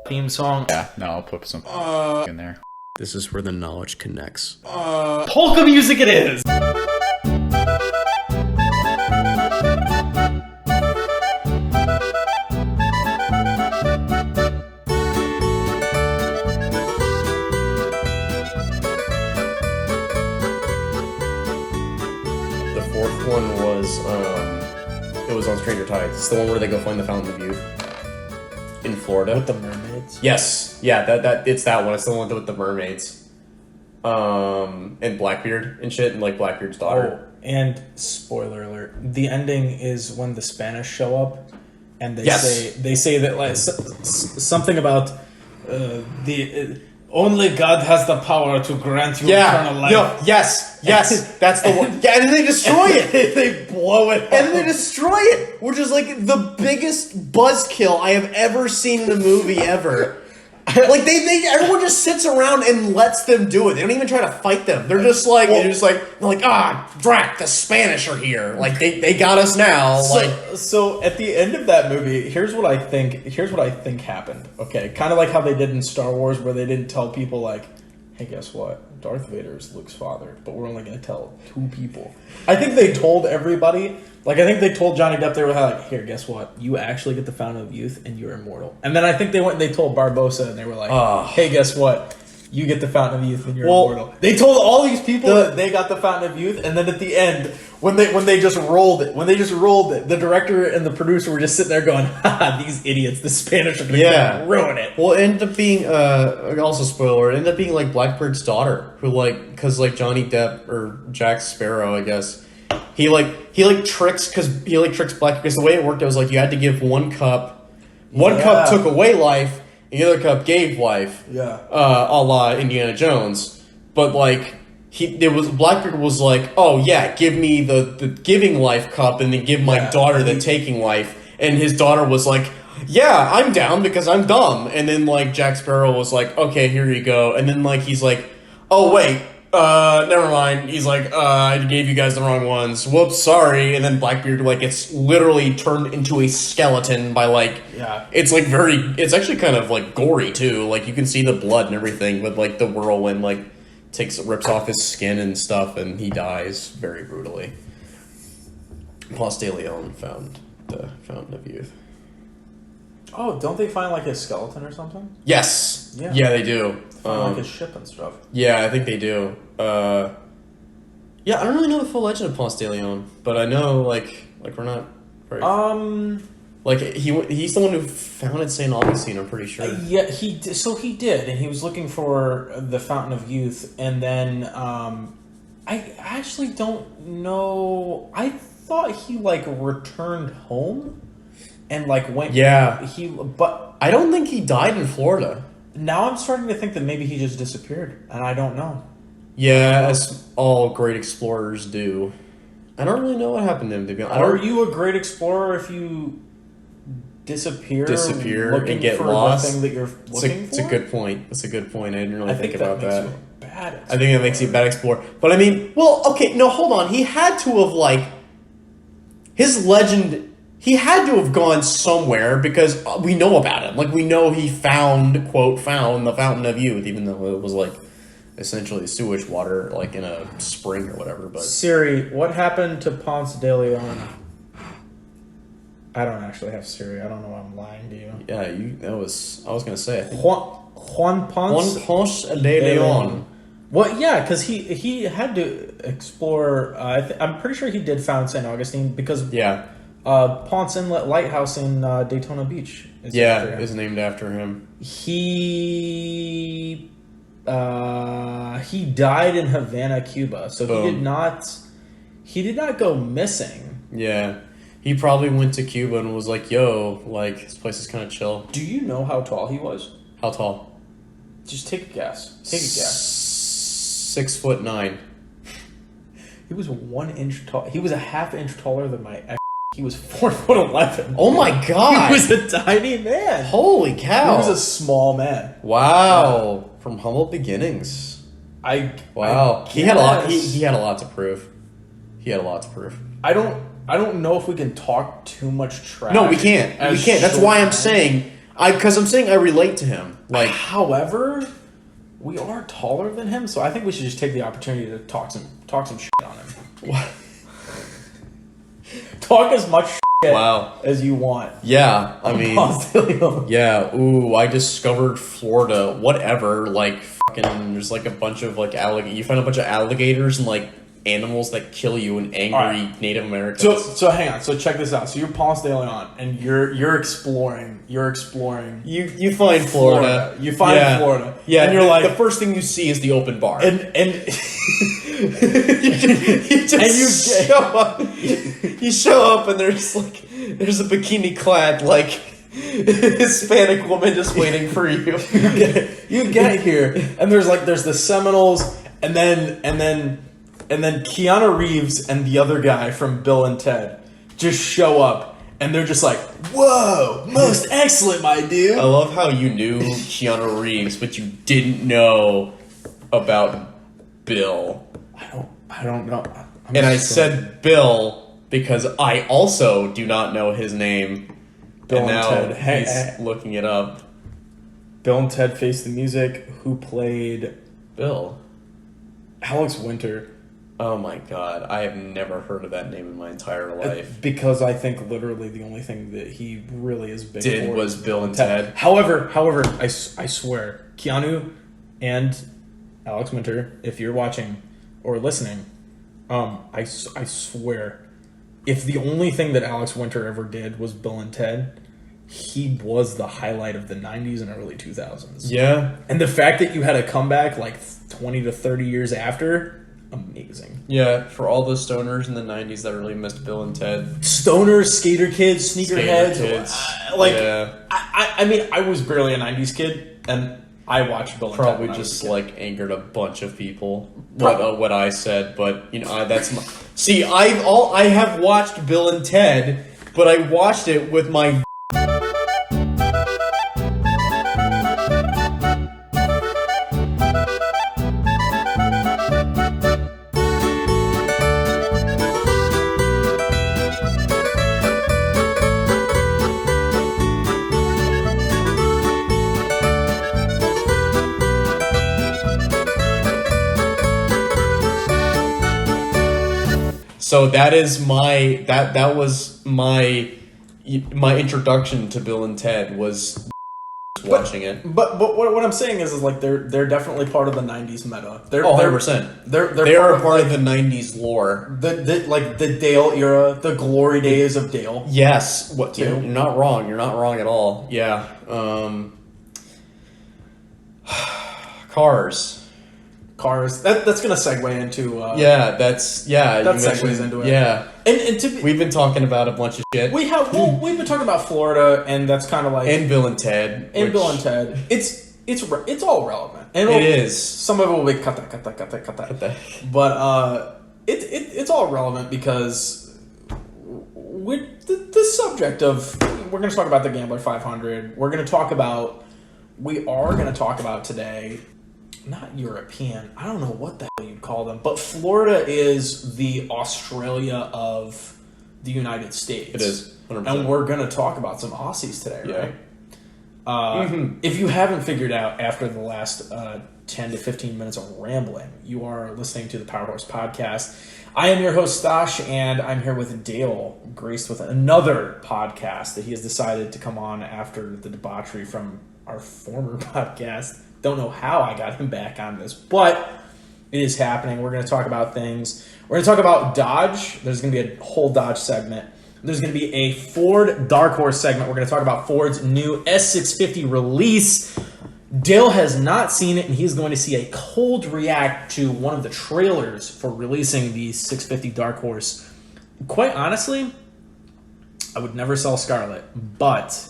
theme song. Yeah, no, I'll put some in there. This is where the knowledge connects. Polka music it is! The fourth one was, it was on Stranger Tides. It's the one where they go find the Fountain of Youth in Florida. With the mermaids? Yes, yeah, it's that one. It's the one with the mermaids. And Blackbeard and shit, and like Blackbeard's daughter. Oh, and spoiler alert, the ending is when the Spanish show up, and they say that like something about only God has the power to grant you eternal life. No, yes, that's the one. Yeah, and then they destroy it. They blow it up. And then they destroy it, which is like the biggest buzzkill I have ever seen in a movie ever. Like everyone just sits around and lets them do it. They don't even try to fight them. They're just like, Drac, the Spanish are here. Like they got us now. So at the end of that movie, here's what I think happened. Okay, kind of like how they did in Star Wars, where they didn't tell people like, hey, guess what? Darth Vader is Luke's father, but we're only going to tell 2 people. I think they told everybody. Like, I think they told Johnny Depp, they were like, here, guess what? You actually get the Fountain of Youth, and you're immortal. And then I think they went and they told Barbossa, and they were like, hey, guess what? You get the Fountain of Youth, and you're immortal. They told all these people that they got the Fountain of Youth, and then at the end, when they just rolled it, the director and the producer were just sitting there going, ha, these idiots, the Spanish are going to ruin it. Well, it ended up being, also spoiler, it ended up being, like, Blackbeard's daughter, who, like, because, like, Johnny Depp, or Jack Sparrow, I guess, he tricks Blackbeard, because the way it worked, it was like you had to give one cup. One cup took away life, and the other cup gave life. Yeah. A la Indiana Jones. But like Blackbeard was like, oh yeah, give me the giving life cup and then give my daughter the taking life. And his daughter was like, yeah, I'm down because I'm dumb. And then like Jack Sparrow was like, okay, here you go. And then like he's like, oh wait, never mind. He's like, I gave you guys the wrong ones. Whoops, sorry. And then Blackbeard, like, it's literally turned into a skeleton by, like... Yeah. It's, like, it's actually kind of, like, gory, too. Like, you can see the blood and everything, but, like, the whirlwind, like, rips off his skin and stuff, and he dies very brutally. Ponce de Leon found the Fountain of Youth. Oh, don't they find, like, his skeleton or something? Yes. Yeah, they do. Like his ship and stuff. Yeah, I think they do. Yeah, I don't really know the full legend of Ponce de Leon, but I know, like we're not very... Like, he's the one who founded St. Augustine, I'm pretty sure. Yeah, he did, and he was looking for the Fountain of Youth, and then, I actually don't know... I thought he, like, returned home, and, like, went... Yeah. But... I don't think he died in Florida. Now I'm starting to think that maybe he just disappeared, and I don't know. Yeah, as all great explorers do. I don't really know what happened to him, to be honest. Are you a great explorer if you disappear and get lost? The thing that you're looking for? It's a good point. It's a good point. I didn't really think about that. You a bad explorer. I think that makes you a bad explorer. But I mean, well, okay, no, hold on. He had to have, like... His legend... He had to have gone somewhere because we know about him. Like, we know he found the Fountain of Youth, even though it was, like, essentially sewage water, like, in a spring or whatever. But Siri, what happened to Ponce de Leon? I don't actually have Siri. I don't know why I'm lying to you. Yeah, I was going to say, I think... Juan Ponce de Leon. Well, yeah, because he had to explore... I'm pretty sure he did found St. Augustine because... Yeah. Ponce Inlet Lighthouse in Daytona Beach is named after him. He died in Havana, Cuba, so he did not go missing. Yeah, he probably went to Cuba and was like, "Yo, like this place is kind of chill." Do you know how tall he was? How tall? Just take a guess. 6'9". He was 1 inch tall. He was a half inch taller than my ex. He was 4'11". Oh my god! He was a tiny man. Holy cow! He was a small man. Wow! From humble beginnings. He had a lot. He had a lot to prove. I don't know if we can talk too much trash. No, we can't. That's why I'm saying Because I'm saying I relate to him. Like, however, we are taller than him, so I think we should just take the opportunity to talk some shit on him. what? Talk as much shit Wow. as you want. Yeah, I mean, Ponce de Leon. yeah. Ooh, I discovered Florida. Whatever. Like, fucking, there's like a bunch of like You find a bunch of alligators and like animals that kill you and angry Native Americans. So hang on. So check this out. So you're Ponce de Leon, and you're exploring. You're exploring. You find Florida. You find Florida. Yeah, and you're like the first thing you see is the open bar. and You show up and there's a bikini clad like Hispanic woman just waiting for you. you get here, and there's the Seminoles, and then Keanu Reeves and the other guy from Bill and Ted just show up, and they're just like, "Whoa, most excellent, my dude." I love how you knew Keanu Reeves, but you didn't know about Bill. I don't know. I said Bill because I also do not know his name. Bill and and now Ted. Hey, he's looking it up. Bill and Ted Face the Music. Who played Bill? Alex Winter? Oh my god, I have never heard of that name in my entire life. Because I think literally the only thing that he really is big for Was Bill and Ted. However, I swear, Keanu and Alex Winter, if you're watching or listening, I swear, if the only thing that Alex Winter ever did was Bill and Ted, he was the highlight of the 90s and early 2000s. Yeah. And the fact that you had a comeback like 20 to 30 years after, amazing. Yeah, for all the stoners in the 90s that really missed Bill and Ted. Stoners, skater kids, sneakerheads. Yeah. I mean, I was barely a 90s kid, and I watched Bill and Ted. Probably just angered a bunch of people. What I said, but that's my. See, I have watched Bill and Ted, but I watched it with my. So that is that was my introduction to Bill and Ted was watching it. But what I'm saying is like they're definitely part of the 90s meta. They're 100%. They're a part of the 90s lore. The Dale era, the glory days of Dale. Yes, You're not wrong. You're not wrong at all. Yeah. Cars. That's gonna segue into. That segues into it. Yeah, and we've been talking about a bunch of shit. We've been talking about Florida, and that's kind of like Bill and Ted. Bill and Ted. It's all relevant. And it is. Some of it will be cut that. But it's all relevant because with the subject of we're going to talk about the Gambler 500. We are going to talk about today. Not European. I don't know what the hell you'd call them, but Florida is the Australia of the United States. It is, 100%. And we're going to talk about some Aussies today, right? If you haven't figured out after the last 10 to 15 minutes of rambling, you are listening to the Power Horse Podcast. I am your host, Stash, and I'm here with Dale, graced with another podcast that he has decided to come on after the debauchery from our former podcast. Don't know how I got him back on this, but it is happening. We're going to talk about things. We're going to talk about Dodge. There's going to be a whole Dodge segment. There's going to be a Ford Dark Horse segment. We're going to talk about Ford's new S650 release. Dale has not seen it, and he's going to see a cold react to one of the trailers for releasing the 650 Dark Horse. Quite honestly, I would never sell Scarlet, but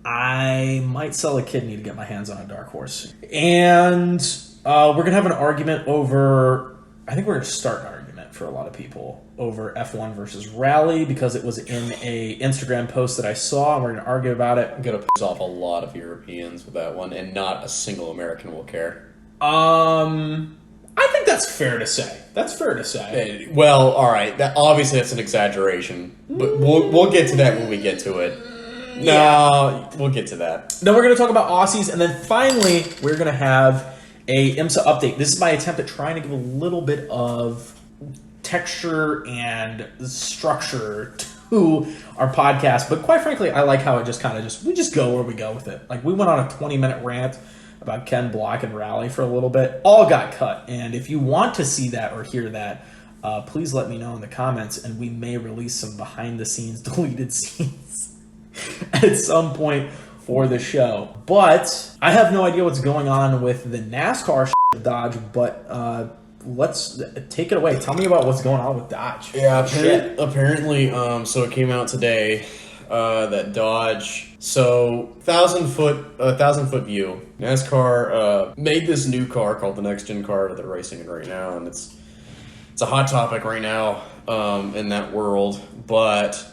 I might sell a kidney to get my hands on a Dark Horse. And we're going to have an argument over, I think we're going to start an argument for a lot of people over F1 versus Rally because it was in a Instagram post that I saw, and we're going to argue about it. I'm going to piss off a lot of Europeans with that one, and not a single American will care. I think that's fair to say. Well, all right. Obviously, that's an exaggeration, but we'll get to that when we get to it. No, we'll get to that. Then we're going to talk about Aussies, and then finally we're going to have a IMSA update. This is my attempt at trying to give a little bit of texture and structure to our podcast, but quite frankly, I like how it just kind of we just go where we go with it. Like, we went on a 20-minute rant about Ken Block and Rally for a little bit. All got cut, and if you want to see that or hear that, please let me know in the comments, and we may release some behind-the-scenes deleted scenes at some point for the show. But I have no idea what's going on with the NASCAR of Dodge, but let's take it away. Tell me about what's going on with Dodge. Yeah, apparently, so it came out today that Dodge, so 1,000 foot view. NASCAR made this new car called the Next Gen car that they're racing in right now, and it's a hot topic right now in that world. But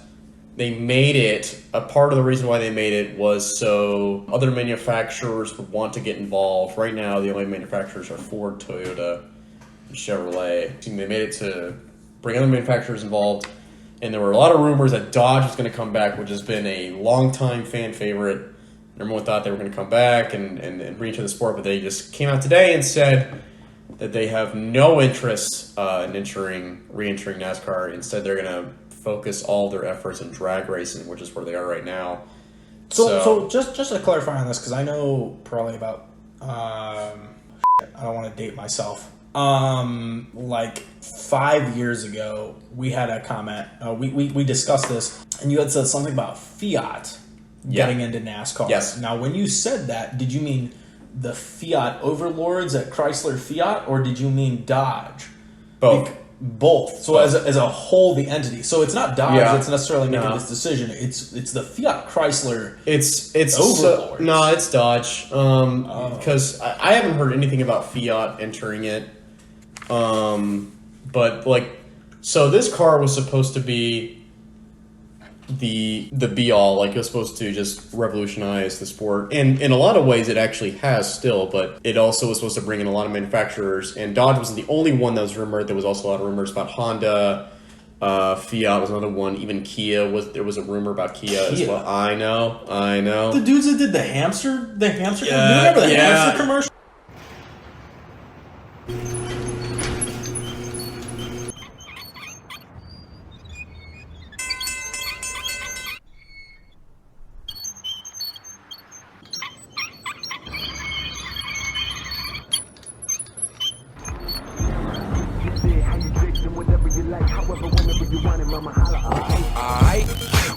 they made it. A part of the reason why they made it was so other manufacturers would want to get involved. Right now, the only manufacturers are Ford, Toyota, and Chevrolet. They made it to bring other manufacturers involved. And there were a lot of rumors that Dodge was going to come back, which has been a long-time fan favorite. Everyone thought they were going to come back and bring it to the sport, but they just came out today and said that they have no interest in re-entering NASCAR. Instead, they're going to focus all their efforts in drag racing, which is where they are right now. So just to clarify on this, because I know probably about I don't want to date myself. Like 5 years ago, we had a comment. We discussed this, and you had said something about Fiat getting into NASCAR. Yes. Now, when you said that, did you mean the Fiat overlords at Chrysler Fiat, or did you mean Dodge? Both. Both. So Both. as a whole, the entity. So it's not Dodge Yeah. that's necessarily making this decision. It's the Fiat Chrysler. It's overlords. No, it's Dodge. Because I haven't heard anything about Fiat entering it. But so this car was supposed to be the be all. Like, it was supposed to just revolutionize the sport, and in a lot of ways it actually has still, but it also was supposed to bring in a lot of manufacturers, and Dodge wasn't the only one that was rumored. There was also a lot of rumors about Honda. Fiat was another one. Even Kia there was a rumor about Kia as well. I know. The dudes that did the hamster. Yeah, you remember the yeah. hamster commercial?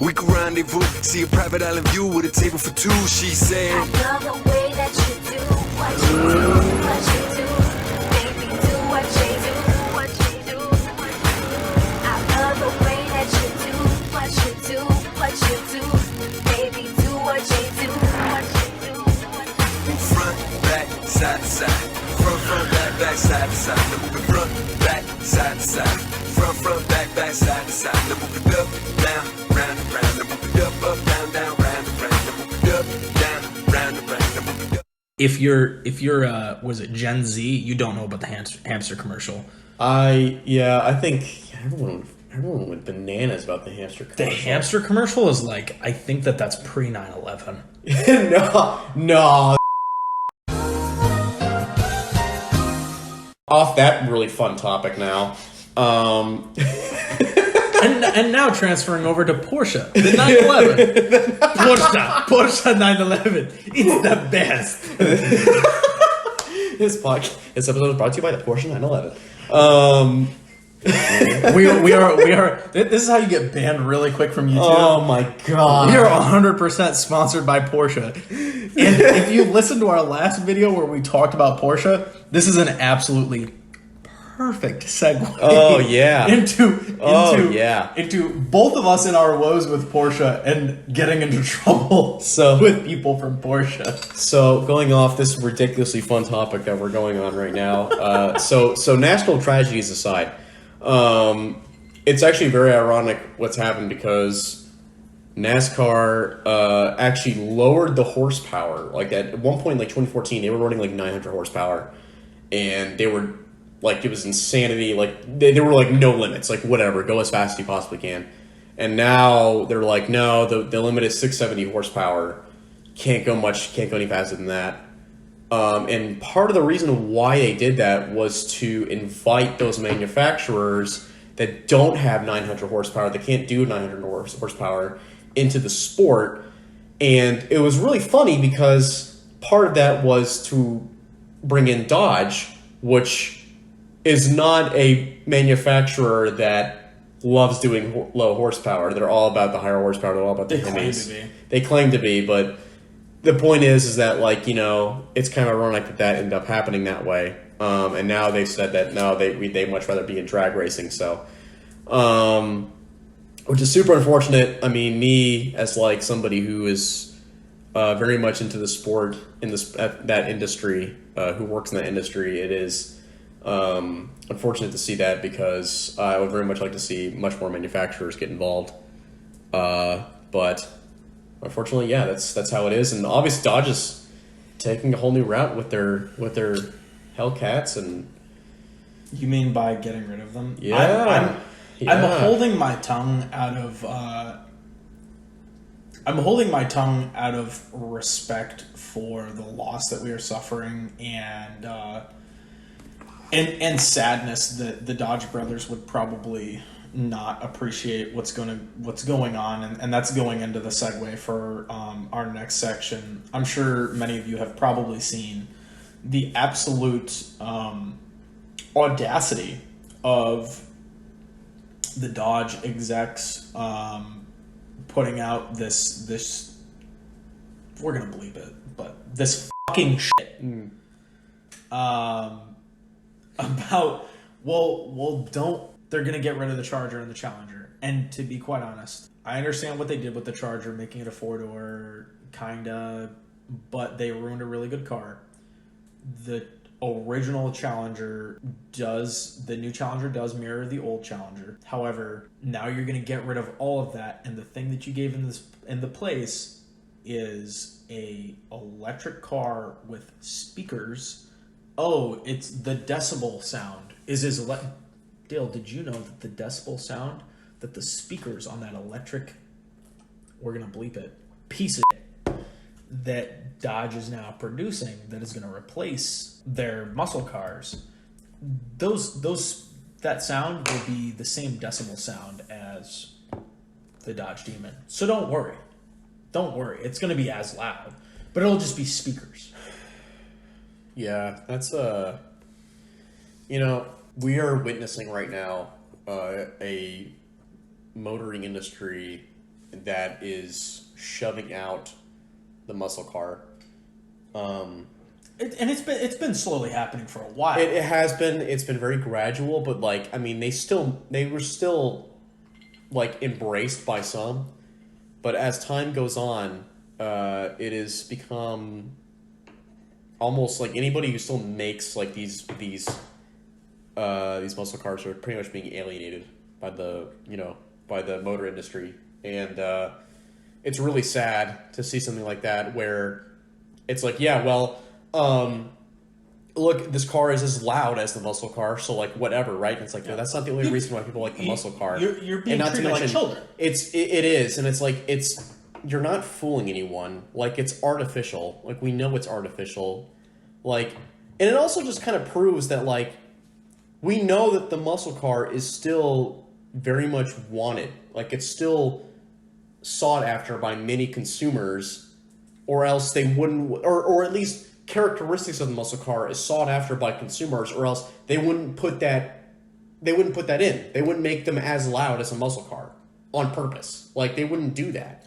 We can rendezvous, see a private island view with a table for two, she said. I love the way that you do what you do, what you do. Baby, do what you do, what you do. I love the way that you do what you do, what you do. Baby, do what you do, what you do. Front, back, side to side. Front, back, side to side. Now move it front, back, side to side. Front, back, side to side. Now move it up, down, round and round. Now move it up, down, round and round. Now move it up, down, round and round. Now move it up. If you're was it Gen Z, you don't know about the hamster commercial. I think everyone went bananas about the hamster commercial. The hamster commercial is like, I think that's pre 9/11. No. Off that really fun topic now. And now transferring over to Porsche, the 911. Porsche 911. It's the best. This episode is brought to you by the Porsche 911. We are. This is how you get banned really quick from YouTube. Oh my god. We are 100% sponsored by Porsche. And if you listened to our last video where we talked about Porsche, this is an absolutely perfect segue. Oh yeah. Into yeah. into both of us in our woes with Porsche and getting into trouble with people from Porsche. So going off this ridiculously fun topic that we're going on right now. So national tragedies aside, it's actually very ironic what's happened because NASCAR actually lowered the horsepower. Like at one point, like 2014, they were running like 900 horsepower, and they were like, it was insanity. Like they were like no limits, like whatever, go as fast as you possibly can. And now they're like, no, the limit is 670 horsepower. Can't go any faster than that. And part of the reason why they did that was to invite those manufacturers that don't have 900 horsepower, that can't do 900 horsepower, into the sport. And it was really funny because part of that was to bring in Dodge, which is not a manufacturer that loves doing low horsepower. They're all about the higher horsepower. They're all about the Hemis. They claim to be, but the point is that, like, you know, it's kind of ironic that ended up happening that way. And now they've said that no, they much rather be in drag racing. So, which is super unfortunate. I mean, me as like somebody who is very much into the sport in that industry, who works in that industry, it is unfortunate to see that, because I would very much like to see much more manufacturers get involved. But unfortunately, yeah, that's how it is. And obviously, Dodge is taking a whole new route with their Hellcats. And you mean by getting rid of them? Yeah, I'm holding my tongue out of. I'm holding my tongue out of respect for the loss that we are suffering, and sadness that the Dodge brothers would probably not appreciate what's going on, and that's going into the segue for our next section. I'm sure many of you have probably seen the absolute audacity of the Dodge execs putting out this we're gonna bleep it, but this fucking shit about they're gonna get rid of the Charger and the Challenger. And to be quite honest, I understand what they did with the Charger, making it a 4-door, kinda, but they ruined a really good car. The original Challenger the new Challenger does mirror the old Challenger. However, now you're going to get rid of all of that, and the thing that you gave in the place is a electric car with speakers. Oh, it's the decibel sound. Dale, did you know that the decibel sound, that the speakers on that electric, we're going to bleep it, piece of shit that Dodge is now producing, that is going to replace their muscle cars, that sound will be the same decibel sound as the Dodge Demon. So don't worry. It's going to be as loud, but it'll just be speakers. Yeah, that's we are witnessing right now a motoring industry that is shoving out the muscle car. It's been slowly happening for a while. It has been. It's been very gradual, but like, I mean, they were still like embraced by some, but as time goes on, it has become almost like anybody who still makes like these muscle cars are pretty much being alienated by the motor industry. And it's really sad to see something like that, where it's like, yeah, well, look, this car is as loud as the muscle car, so like whatever, right? And it's like, no, that's not the only reason why people like the muscle car. You're being treated like children. It is, and it's like, you're not fooling anyone. Like, it's artificial. Like, we know it's artificial. Like, and it also just kind of proves that, like, we know that the muscle car is still very much wanted. Like, it's still sought after by many consumers, or else they wouldn't, or at least characteristics of the muscle car is sought after by consumers, or else they wouldn't put that in. They wouldn't make them as loud as a muscle car on purpose. Like, they wouldn't do that.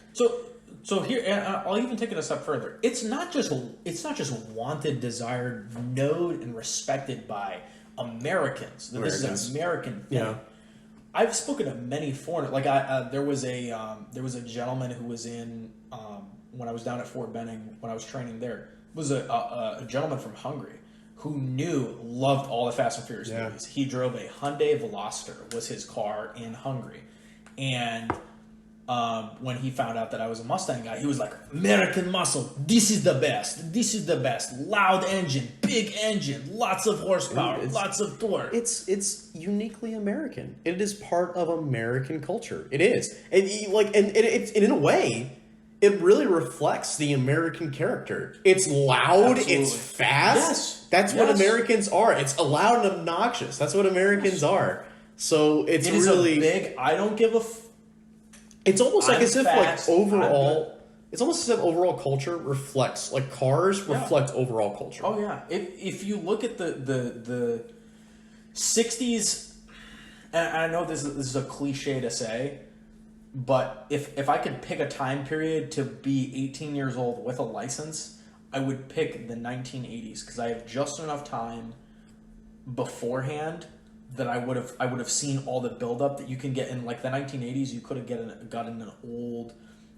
So here, I'll even take it a step further. It's not just wanted, desired, known, and respected by Americans. This is an American thing. Yeah. I've spoken to many foreigners. Like there was a gentleman who was in when I was down at Fort Benning when I was training there. Was a gentleman from Hungary who loved all the Fast and Furious movies. He drove a Hyundai Veloster, was his car in Hungary, and when he found out that I was a Mustang guy. He was like, American muscle, this is the best. This is the best. Loud engine, big engine, lots of horsepower, lots of torque. It's uniquely American. It is part of American culture. It is, and it's in a way, it really reflects the American character. It's loud. Absolutely. It's fast. Yes. That's what Americans are. It's loud and obnoxious. That's what Americans are. So it's It is really a big. I don't give a. It's almost like I'm as if fast, like overall. It's almost as if overall culture reflects, like cars reflect overall culture. Oh yeah, if you look at the 60s, and I know this is a cliche to say, but if I could pick a time period to be 18 years old with a license, I would pick the 1980s because I have just enough time beforehand that I would have seen all the buildup that you can get in like the 1980s. You could have gotten an old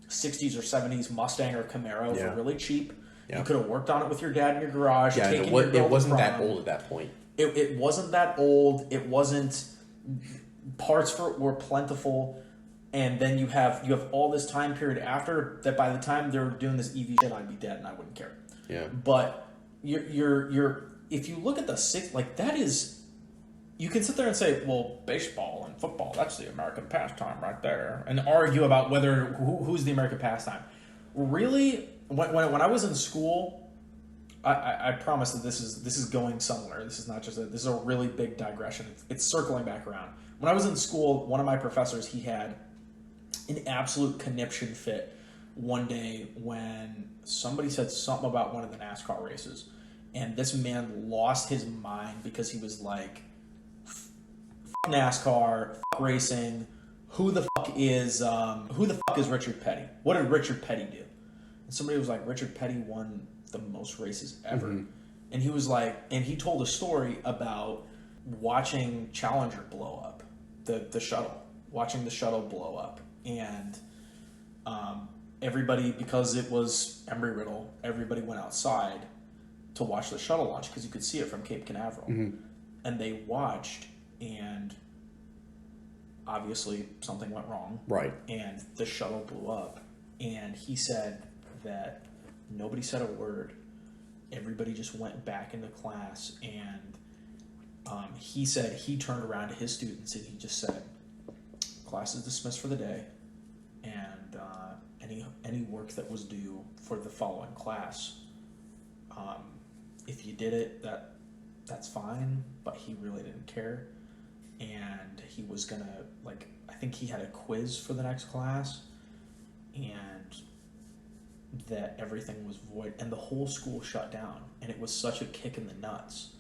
60s or 70s Mustang or Camaro for really cheap. Yeah. You could have worked on it with your dad in your garage. Yeah, taken it wasn't that old at that point. It wasn't that old. It wasn't. Parts for it were plentiful, and then you have all this time period after that. By the time they're doing this EV shit, I'd be dead and I wouldn't care. Yeah. But you're if you look at the six, like that is. You can sit there and say, well, baseball and football, that's the American pastime right there, and argue about who's the American pastime. Really, when I was in school, I promise that this is going somewhere. This is not just this is a really big digression. It's circling back around. When I was in school, one of my professors, he had an absolute conniption fit one day when somebody said something about one of the NASCAR races, and this man lost his mind because he was like, NASCAR, racing, who the fuck is Richard Petty? What did Richard Petty do? And somebody was like, Richard Petty won the most races ever. Mm-hmm. And he was like, and he told a story about watching Challenger blow up, the shuttle, watching the shuttle blow up. And everybody, because it was Embry-Riddle, everybody went outside to watch the shuttle launch because you could see it from Cape Canaveral. Mm-hmm. And they watched, and obviously something went wrong. Right. And the shuttle blew up. And he said that nobody said a word. Everybody just went back into class. And he said he turned around to his students and he just said, class is dismissed for the day. And any work that was due for the following class, if you did it, that's fine, but he really didn't care. And he was gonna, I think he had a quiz for the next class, and that everything was void, and the whole school shut down. And it was such a kick in the nuts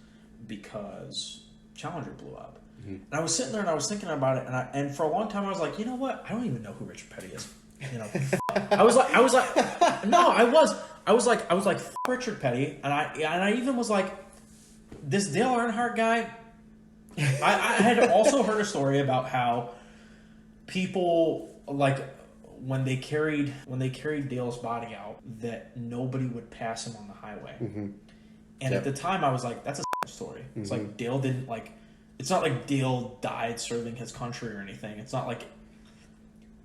because Challenger blew up. Mm-hmm. And I was sitting there and I was thinking about it, and for a long time I was like, you know what? I don't even know who Richard Petty is. You know, I was like, F Richard Petty, and I even was like, this Dale Earnhardt guy. I had also heard a story about how people, like, when they carried Dale's body out, that nobody would pass him on the highway. Mm-hmm. And at the time I was like, that's a story. Mm-hmm. It's like Dale didn't it's not like Dale died serving his country or anything. It's not like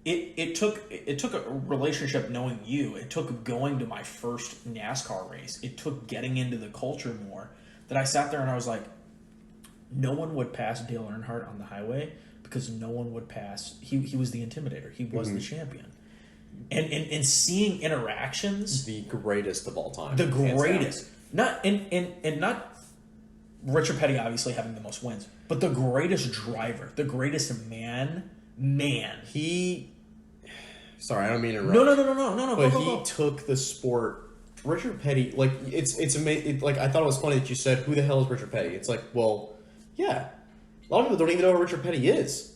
it took a relationship knowing you. It took going to my first NASCAR race. It took getting into the culture more, that I sat there and I was like, no one would pass Dale Earnhardt on the highway because no one would pass. He was the intimidator. He was the champion. And seeing interactions, the greatest of all time. The greatest. Not Richard Petty obviously having the most wins, but the greatest driver, the greatest man. Sorry, I don't mean to interrupt. No. But he took the sport. Richard Petty, it's amazing. I thought it was funny that you said, "Who the hell is Richard Petty?" It's like, well, yeah, a lot of people don't even know who Richard Petty is.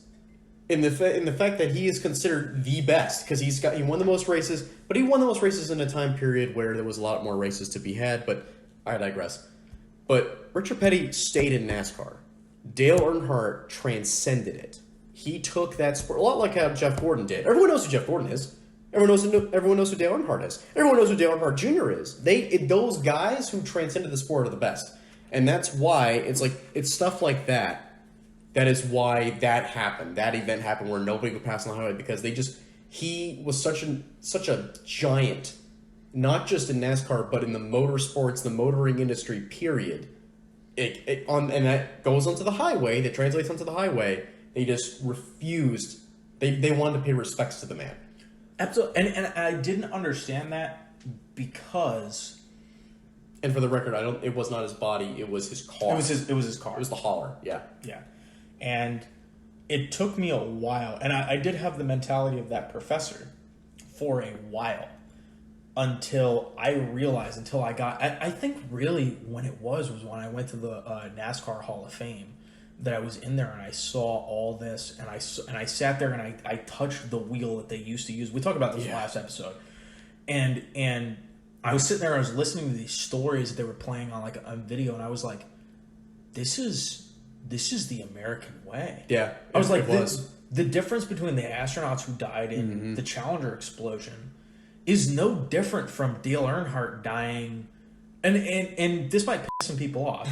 In the fact that he is considered the best because he won the most races, but he won the most races in a time period where there was a lot more races to be had. But I digress. But Richard Petty stayed in NASCAR. Dale Earnhardt transcended it. He took that sport a lot like how Jeff Gordon did. Everyone knows who Jeff Gordon is. Everyone knows who Dale Earnhardt is. Everyone knows who Dale Earnhardt Jr. is. Those guys who transcended the sport are the best, and that's why it's stuff like that. That is why that happened. That event happened where nobody could pass on the highway because he was such a giant, not just in NASCAR, but in the motorsports, the motoring industry, period. And that goes onto the highway, that translates onto the highway. They just refused. They wanted to pay respects to the man. Absolutely. And I didn't understand that because... And for the record, it was not his body, it was his car. It was his car. It was the hauler, yeah. Yeah. And it took me a while, and I did have the mentality of that professor for a while until I realized, I got, I think really when it was when I went to the NASCAR Hall of Fame, that I was in there and I saw all this, and I sat there and I touched the wheel that they used to use. We talked about this last episode. And I was sitting there, I was listening to these stories that they were playing on like on video, and I was like, this is the American way. Yeah. I was like, the difference between the astronauts who died in the Challenger explosion is no different from Dale Earnhardt dying, and this might piss some people off,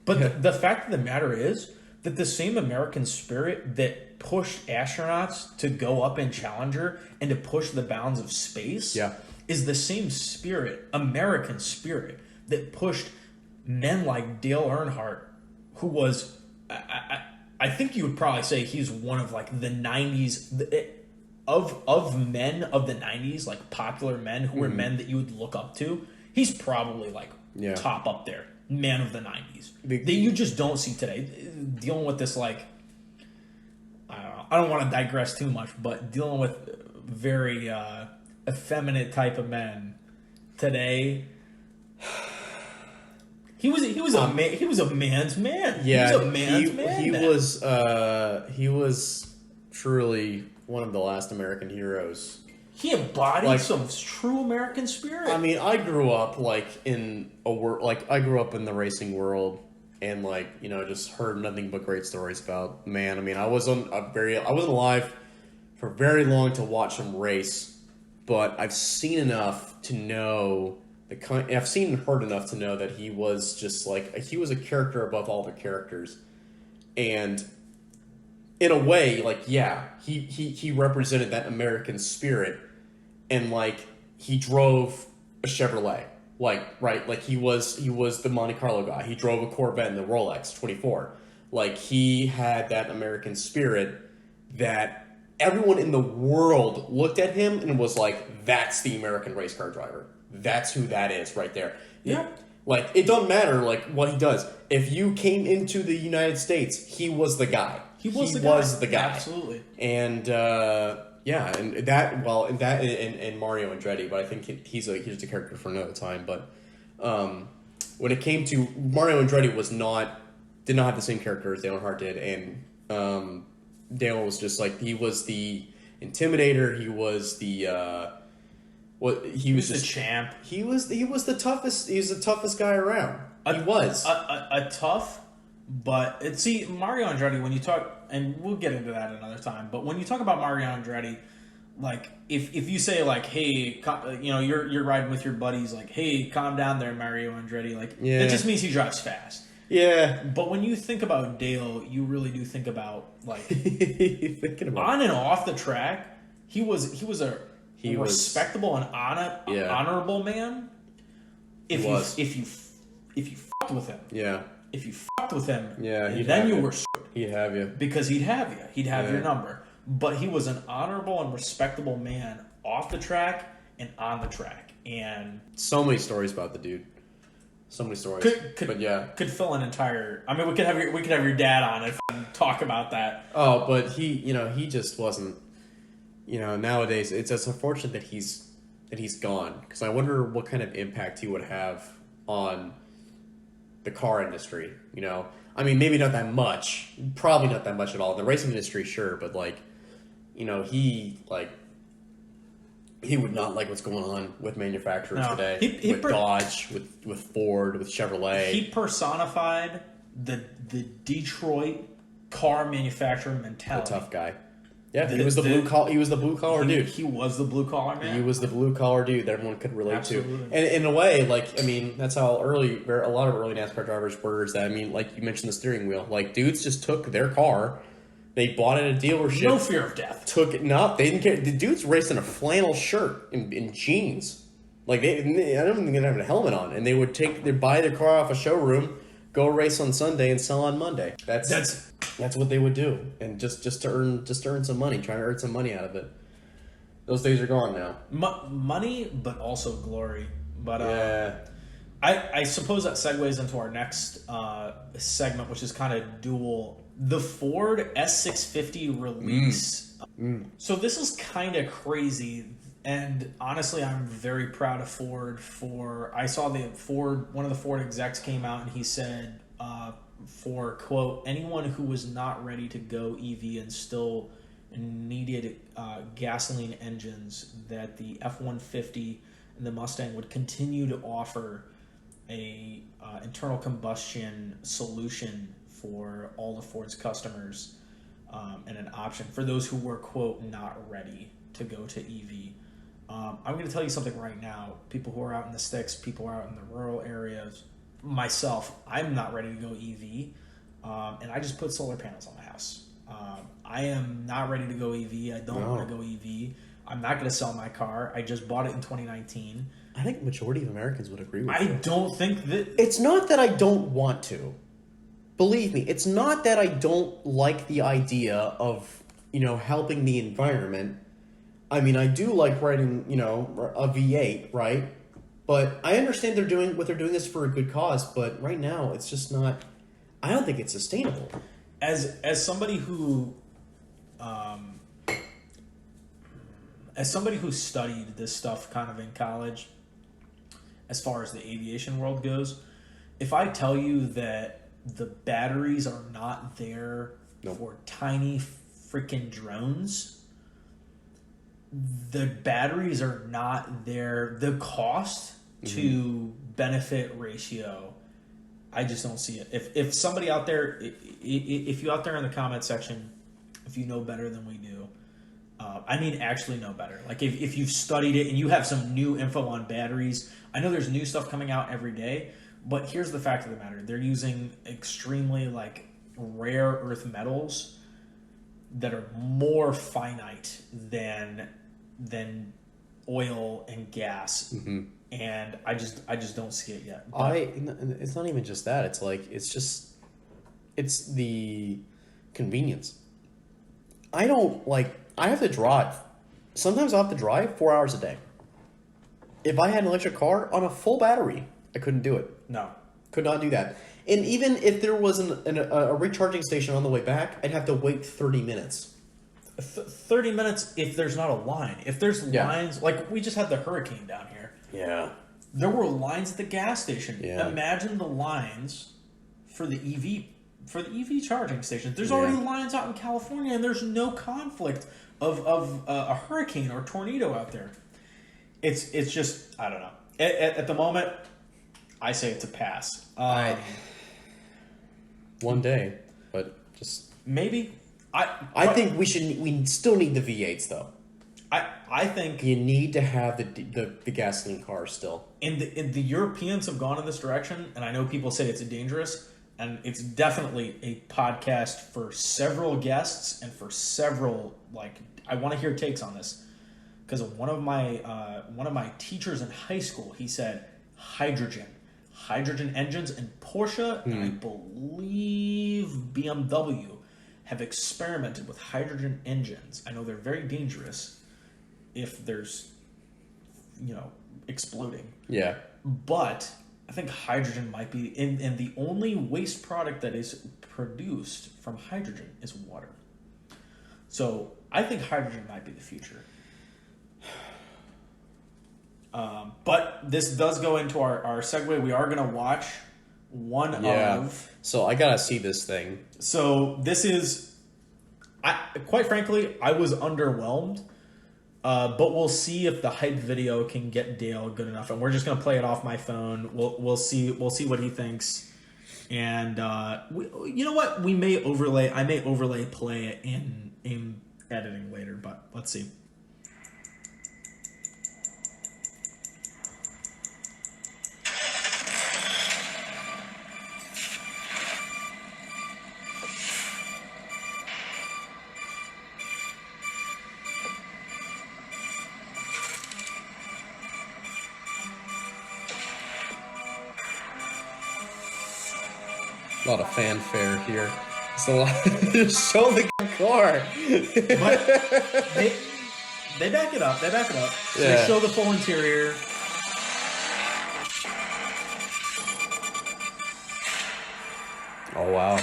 but the fact of the matter is that the same American spirit that pushed astronauts to go up in Challenger and to push the bounds of space is the same spirit, American spirit, that pushed men like Dale Earnhardt, who was, I think you would probably say he's one of like the 90s, of men of the 90s, like popular men who were men that you would look up to. He's probably like top up there, man of the 90s that you just don't see today. Dealing with this, like, I don't want to digress too much, but dealing with very effeminate type of men today. He was a man's man. Yeah, he was a man's man. He was truly one of the last American heroes. He embodied some true American spirit. I mean, I grew up in the racing world, and just heard nothing but great stories about man. I mean, I wasn't alive for very long to watch him race, but I've seen enough to know I've seen and heard enough to know that he was just he was a character above all the characters, and in a way, he represented that American spirit, and he drove a Chevrolet, he was the Monte Carlo guy. He drove a Corvette and the Rolex 24. He had that American spirit that everyone in the world looked at him and was like, that's the American race car driver. That's who that is right there. Yeah. It don't matter what he does. If you came into the United States, he was the guy. He was the guy. Absolutely. And and Mario Andretti, but I think he's a character for another time. But when it came to Mario Andretti, did not have the same character as Dale Earnhardt did, and Dale was just he was the intimidator. He was the he was the champ. He was the toughest. He was the toughest guy around. He was a tough. But Mario Andretti, when you talk, and we'll get into that another time, but when you talk about Mario Andretti, if you say hey, you're riding with your buddies, hey, calm down there, Mario Andretti, that just means he drives fast. Yeah. But when you think about Dale, you really do think about thinking about on and off the track, he was a respectable and honorable man. If you fucked with him. Yeah. If you fucked with him, then you were screwed. He'd have you. Because he'd have you. He'd have your number. But he was an honorable and respectable man off the track and on the track. And so many stories about the dude. So many stories. Could fill an entire. I mean, we could have your dad on and talk about that. Oh, but he just wasn't. Nowadays it's unfortunate that he's gone, because I wonder what kind of impact he would have on the car industry. I mean, maybe not that much, probably not that much at all. The racing industry, sure, but he would not like what's going on with manufacturers today. With Dodge, with Ford, with Chevrolet. He personified the Detroit car manufacturing mentality. The tough guy. Yeah, he was the blue collar. He was the blue collar dude. He was the blue collar man. He was the blue collar dude that everyone could relate to. And in a way, that's how a lot of early NASCAR drivers were. Is that, you mentioned the steering wheel. Dudes just took their car, They bought it at a dealership. No fear of death. Took it. No, they didn't care. The dude's racing a flannel shirt in jeans. Like I don't even think they have a helmet on, and they'd buy their car off a showroom, go race on Sunday, and sell on Monday. That's what they would do, and just to earn some money, trying to earn some money out of it. Those days are gone now. Money, but also glory. But yeah. I suppose that segues into our next segment, which is kind of dual. The Ford S650 release. So this is kind of crazy, and honestly, I'm very proud of Ford I saw one of the Ford execs came out and he said, for, quote, anyone who was not ready to go EV and still needed gasoline engines, that the F-150 and the Mustang would continue to offer a internal combustion solution for all of Ford's customers, and an option for those who were, quote, not ready to go to EV. I'm going to tell you something right now. People who are out in the sticks, people who are out in the rural areas, myself, I'm not ready to go EV, and I just put solar panels on my house. I am not ready to go EV. I don't want to go EV. I'm not going to sell my car. I just bought it in 2019. I think the majority of Americans would agree with I you. don't think that... It's not that I don't want to. Believe me, it's not that I don't like the idea of, helping the environment. I mean, I do like riding, a V8, right? But I understand they're doing this for a good cause, but right now it's just not, I don't think it's sustainable. As somebody who studied this stuff kind of in college, as far as the aviation world goes, if I tell you that the batteries are not there for tiny freaking drones, the batteries are not there, the cost to benefit ratio, I just don't see it. If somebody out there, if you out there in the comment section, if you know better than we do, I mean actually know better. Like if you've studied it and you have some new info on batteries, I know there's new stuff coming out every day, but here's the fact of the matter. They're using extremely rare earth metals that are more finite than oil and gas. And I just don't see it yet. It's not even just that. It's the convenience. I have to drive. Sometimes I have to drive 4 hours a day. If I had an electric car on a full battery, I couldn't do it. No. Could not do that. And even if there was a recharging station on the way back, I'd have to wait 30 minutes. 30 minutes if there's not a line. If there's lines, like we just had the hurricane down here. Yeah. There were lines at the gas station. Yeah. Imagine the lines for the EV charging stations. There's already lines out in California, and there's no conflict of a hurricane or tornado out there. It's just, I don't know. At the moment, I say it's a pass. One day, but just maybe. I think we still need the V8s though. I think you need to have the gasoline cars still. And the Europeans have gone in this direction, and I know people say it's dangerous, and it's definitely a podcast for several guests and for several I want to hear takes on this, because one of my teachers in high school, he said hydrogen engines, and Porsche and I believe BMW have experimented with hydrogen engines. I know they're very dangerous if there's, exploding. Yeah. But I think hydrogen might be, and the only waste product that is produced from hydrogen is water. So I think hydrogen might be the future. But this does go into our segue. We are going to watch one of... So I got to see this thing. So this is... quite frankly, I was underwhelmed. But we'll see if the hype video can get Dale good enough. And we're just going to play it off my phone. We'll see what he thinks. And you know what? I may overlay play it in editing later, but let's see. A lot of fanfare here. It's a lot. Just show the car. But they back it up. They back it up. So Yeah. They show the full interior. Oh wow.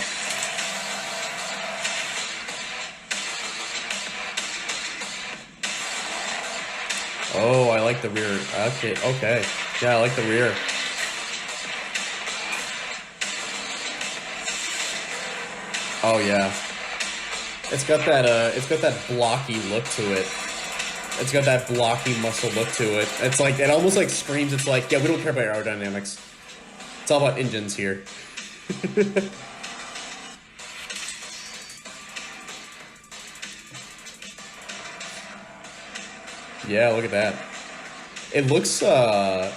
Oh, I like the rear. Okay, okay. Yeah, I like the rear. Oh yeah. It's got that blocky look to it. It's got that blocky muscle look to it. It's like, it almost like screams, it's like, yeah, we don't care about aerodynamics. It's all about engines here. Yeah, look at that. It looks, yeah.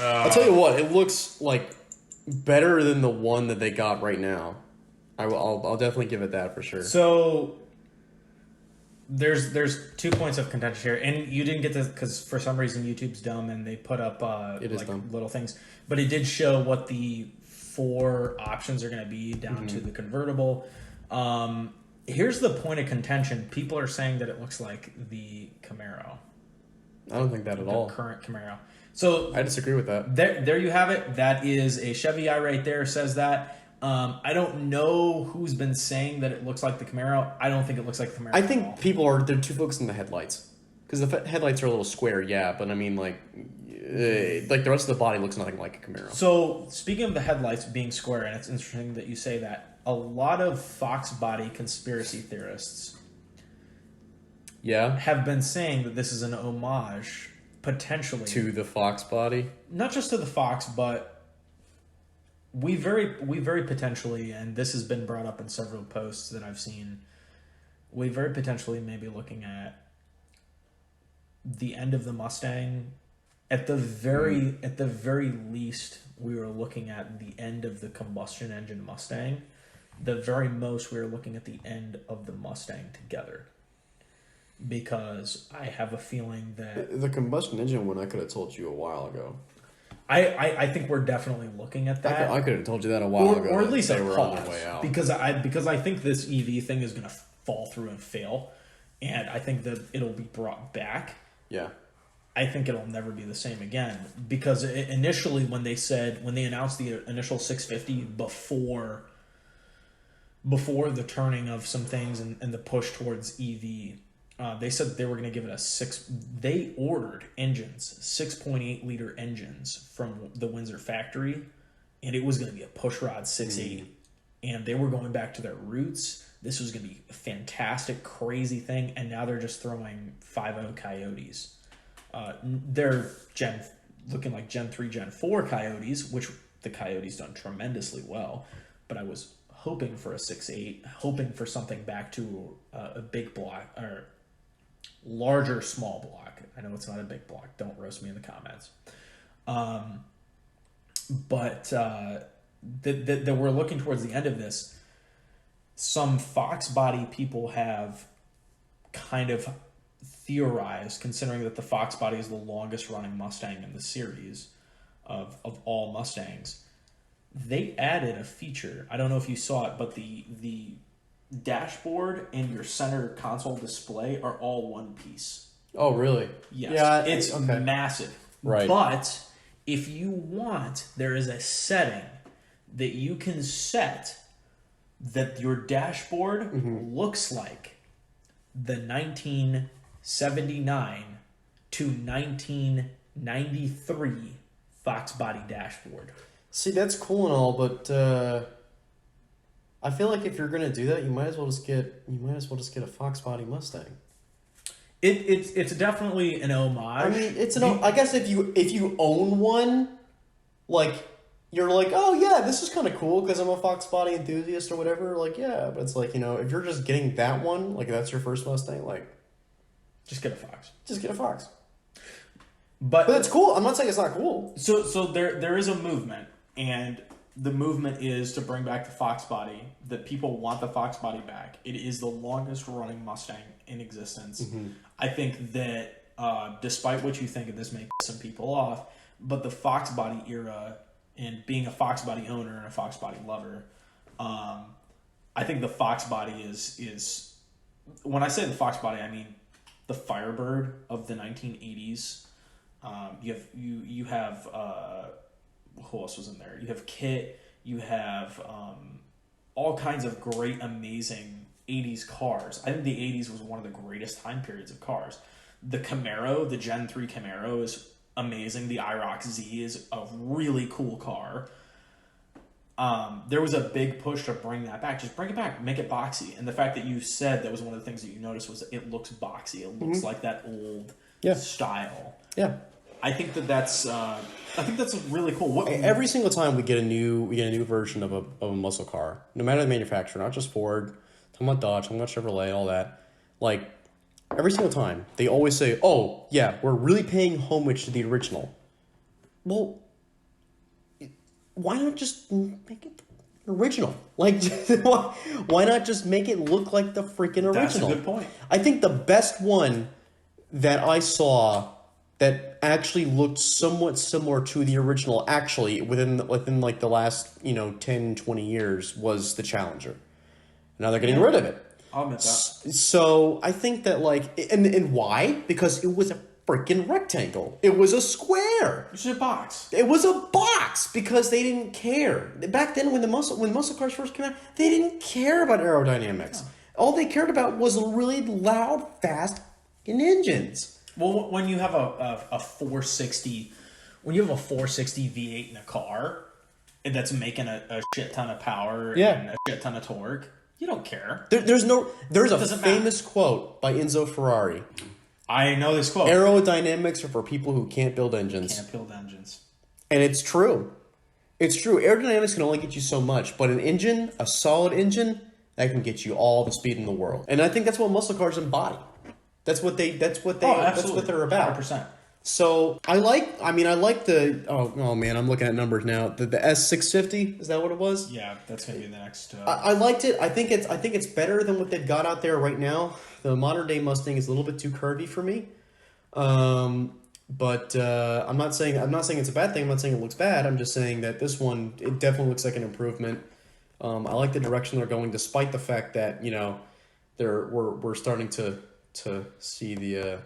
I'll tell you what, it looks like better than the one that they got right now. I'll definitely give it that for sure. So there's 2 points of contention here, and you didn't get this because for some reason YouTube's dumb and they put up It is dumb. little things, but it did show what the 4 options are going to be down to the convertible. Here's the point of contention: people are saying that it looks like the Camaro, I don't think that at the all. current Camaro. So I disagree with that. there you have it. That is a Chevy eye right there. Says that. I don't know who's been saying that it looks like the Camaro. I don't think it looks like the Camaro. I at all. think they're too focused on the headlights. Because the headlights are a little square, yeah, but I mean, like the rest of the body looks nothing like a Camaro. So, speaking of the headlights being square, and it's interesting that you say that, a lot of Fox body conspiracy theorists Yeah? have been saying that this is an homage, potentially, To the Fox body? not just to the Fox, but we very potentially, and this has been brought up in several posts that I've seen, we very potentially may be looking at the end of the Mustang. At the very least, we were looking at the end of the combustion engine Mustang. The very most, we were looking at the end of the Mustang together. Because I have a feeling that The combustion engine one I could have told you a while ago. I think we're definitely looking at that. I could have told you that a while ago. or at least they a were pause, on their way out. because I think this EV thing is going to fall through and fail, and I think that it'll be brought back. Yeah. I think it'll never be the same again, because initially when they announced the initial 650 before the turning of some things and the push towards EV, they said they were going to give it a 6. They ordered engines, 6.8 liter engines from the Windsor factory, and it was going to be a pushrod 680. And they were going back to their roots. This was going to be a fantastic, crazy thing, and now they're just throwing 5.0 Coyotes. They're looking like Gen 3, Gen 4 Coyotes, which the Coyotes done tremendously well. But I was hoping for a 6.8, hoping for something back to a big block, or larger small block. I know it's not a big block. Don't roast me in the comments. But that we're looking towards the end of this. Some Fox body people have kind of theorized, considering that the Fox body is the longest running Mustang in the series of all Mustangs. They added a feature. I don't know if you saw it, but the dashboard and your center console display are all one piece. Oh, really? Yes. Yeah, It's okay. massive. Right. But if you want, there is a setting that you can set that your dashboard looks like the 1979 to 1993 Fox body dashboard. See, that's cool and all, but I feel like if you're gonna do that, you might as well just get a Fox body Mustang. It's definitely an homage. I mean, I guess if you own one, like you're like, oh yeah, this is kind of cool because I'm a Fox body enthusiast or whatever. Like, yeah, but it's like, if you're just getting that one, like that's your first Mustang, like just get a Fox. just get a Fox. But But it's cool. I'm not saying it's not cool. So there is a movement, and the movement is to bring back the Fox body. That people want the Fox body back. It is the longest running Mustang in existence. I think that despite what you think, and this may piss some people off, but the Fox body era and being a Fox body owner and a Fox body lover, I think the Fox body is when I say the Fox body, I mean the Firebird of the 1980s. You have who else was in there? You have Kit. You have all kinds of great, amazing 80s cars. I think the 80s was one of the greatest time periods of cars. The Camaro, the Gen 3 Camaro is amazing. The IROC Z is a really cool car. There was a big push to bring that back. Just bring it back. Make it boxy. And the fact that you said that was one of the things that you noticed was it looks boxy. It looks like that old style. Yeah. I think that's really cool. Every single time we get a new version of a muscle car, no matter the manufacturer, not just Ford, talking about Dodge, talking about Chevrolet, all that. Like every single time, they always say, "Oh yeah, we're really paying homage to the original." Well, why not just make it original? Like, why not just make it look like the freaking original? That's a good point. I think the best one that I saw that actually looked somewhat similar to the original, actually, within like the last, 10, 20 years, was the Challenger. Now they're getting rid of it. I'll admit that. So I think that, and why? Because it was a freaking rectangle. It was a square. It's just a box. It was a box because they didn't care. Back then, when muscle cars first came out, they didn't care about aerodynamics. No. All they cared about was really loud, fast engines. Well, when you have a 460, when you have a 460 V8 in a car that's making a shit ton of power and a shit ton of torque, you don't care. There's a famous quote by Enzo Ferrari. I know this quote. Aerodynamics are for people who can't build engines. And it's true. It's true. Aerodynamics can only get you so much, but a solid engine, that can get you all the speed in the world. And I think that's what muscle cars embody. That's what they're about. 100%. So I like the oh man, I'm looking at numbers now. The S650, is that what it was? Yeah, that's gonna be the next. I liked it. I think it's better than what they've got out there right now. The modern day Mustang is a little bit too curvy for me. But I'm not saying it's a bad thing. I'm not saying it looks bad. I'm just saying that this one, it definitely looks like an improvement. I like the direction they're going, despite the fact that we're starting to see the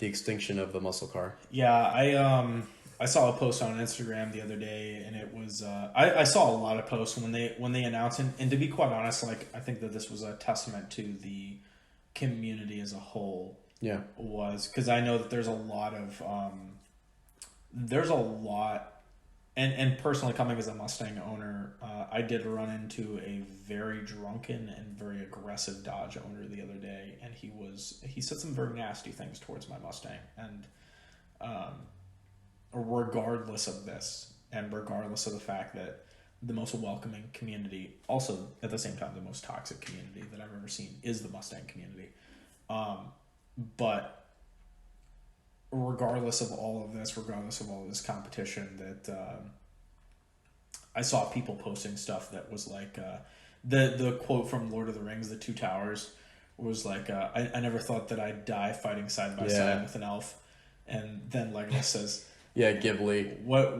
extinction of the muscle car. Yeah, I saw a post on Instagram the other day, and it was I saw a lot of posts when they announced it, and to be quite honest, I think that this was a testament to the community as a whole. Yeah, was because I know that there's a lot, and personally, coming as a Mustang owner, I did run into a very drunken and very aggressive Dodge owner the other day, and he said some very nasty things towards my Mustang, and regardless of this, and regardless of the fact that the most welcoming community, also at the same time the most toxic community that I've ever seen is the Mustang community, but regardless of all of this competition, that I saw people posting stuff that was like the quote from Lord of the Rings, The Two Towers, was like, I never thought that I'd die fighting side by side with an elf, and then Legolas says, yeah, Gimli. What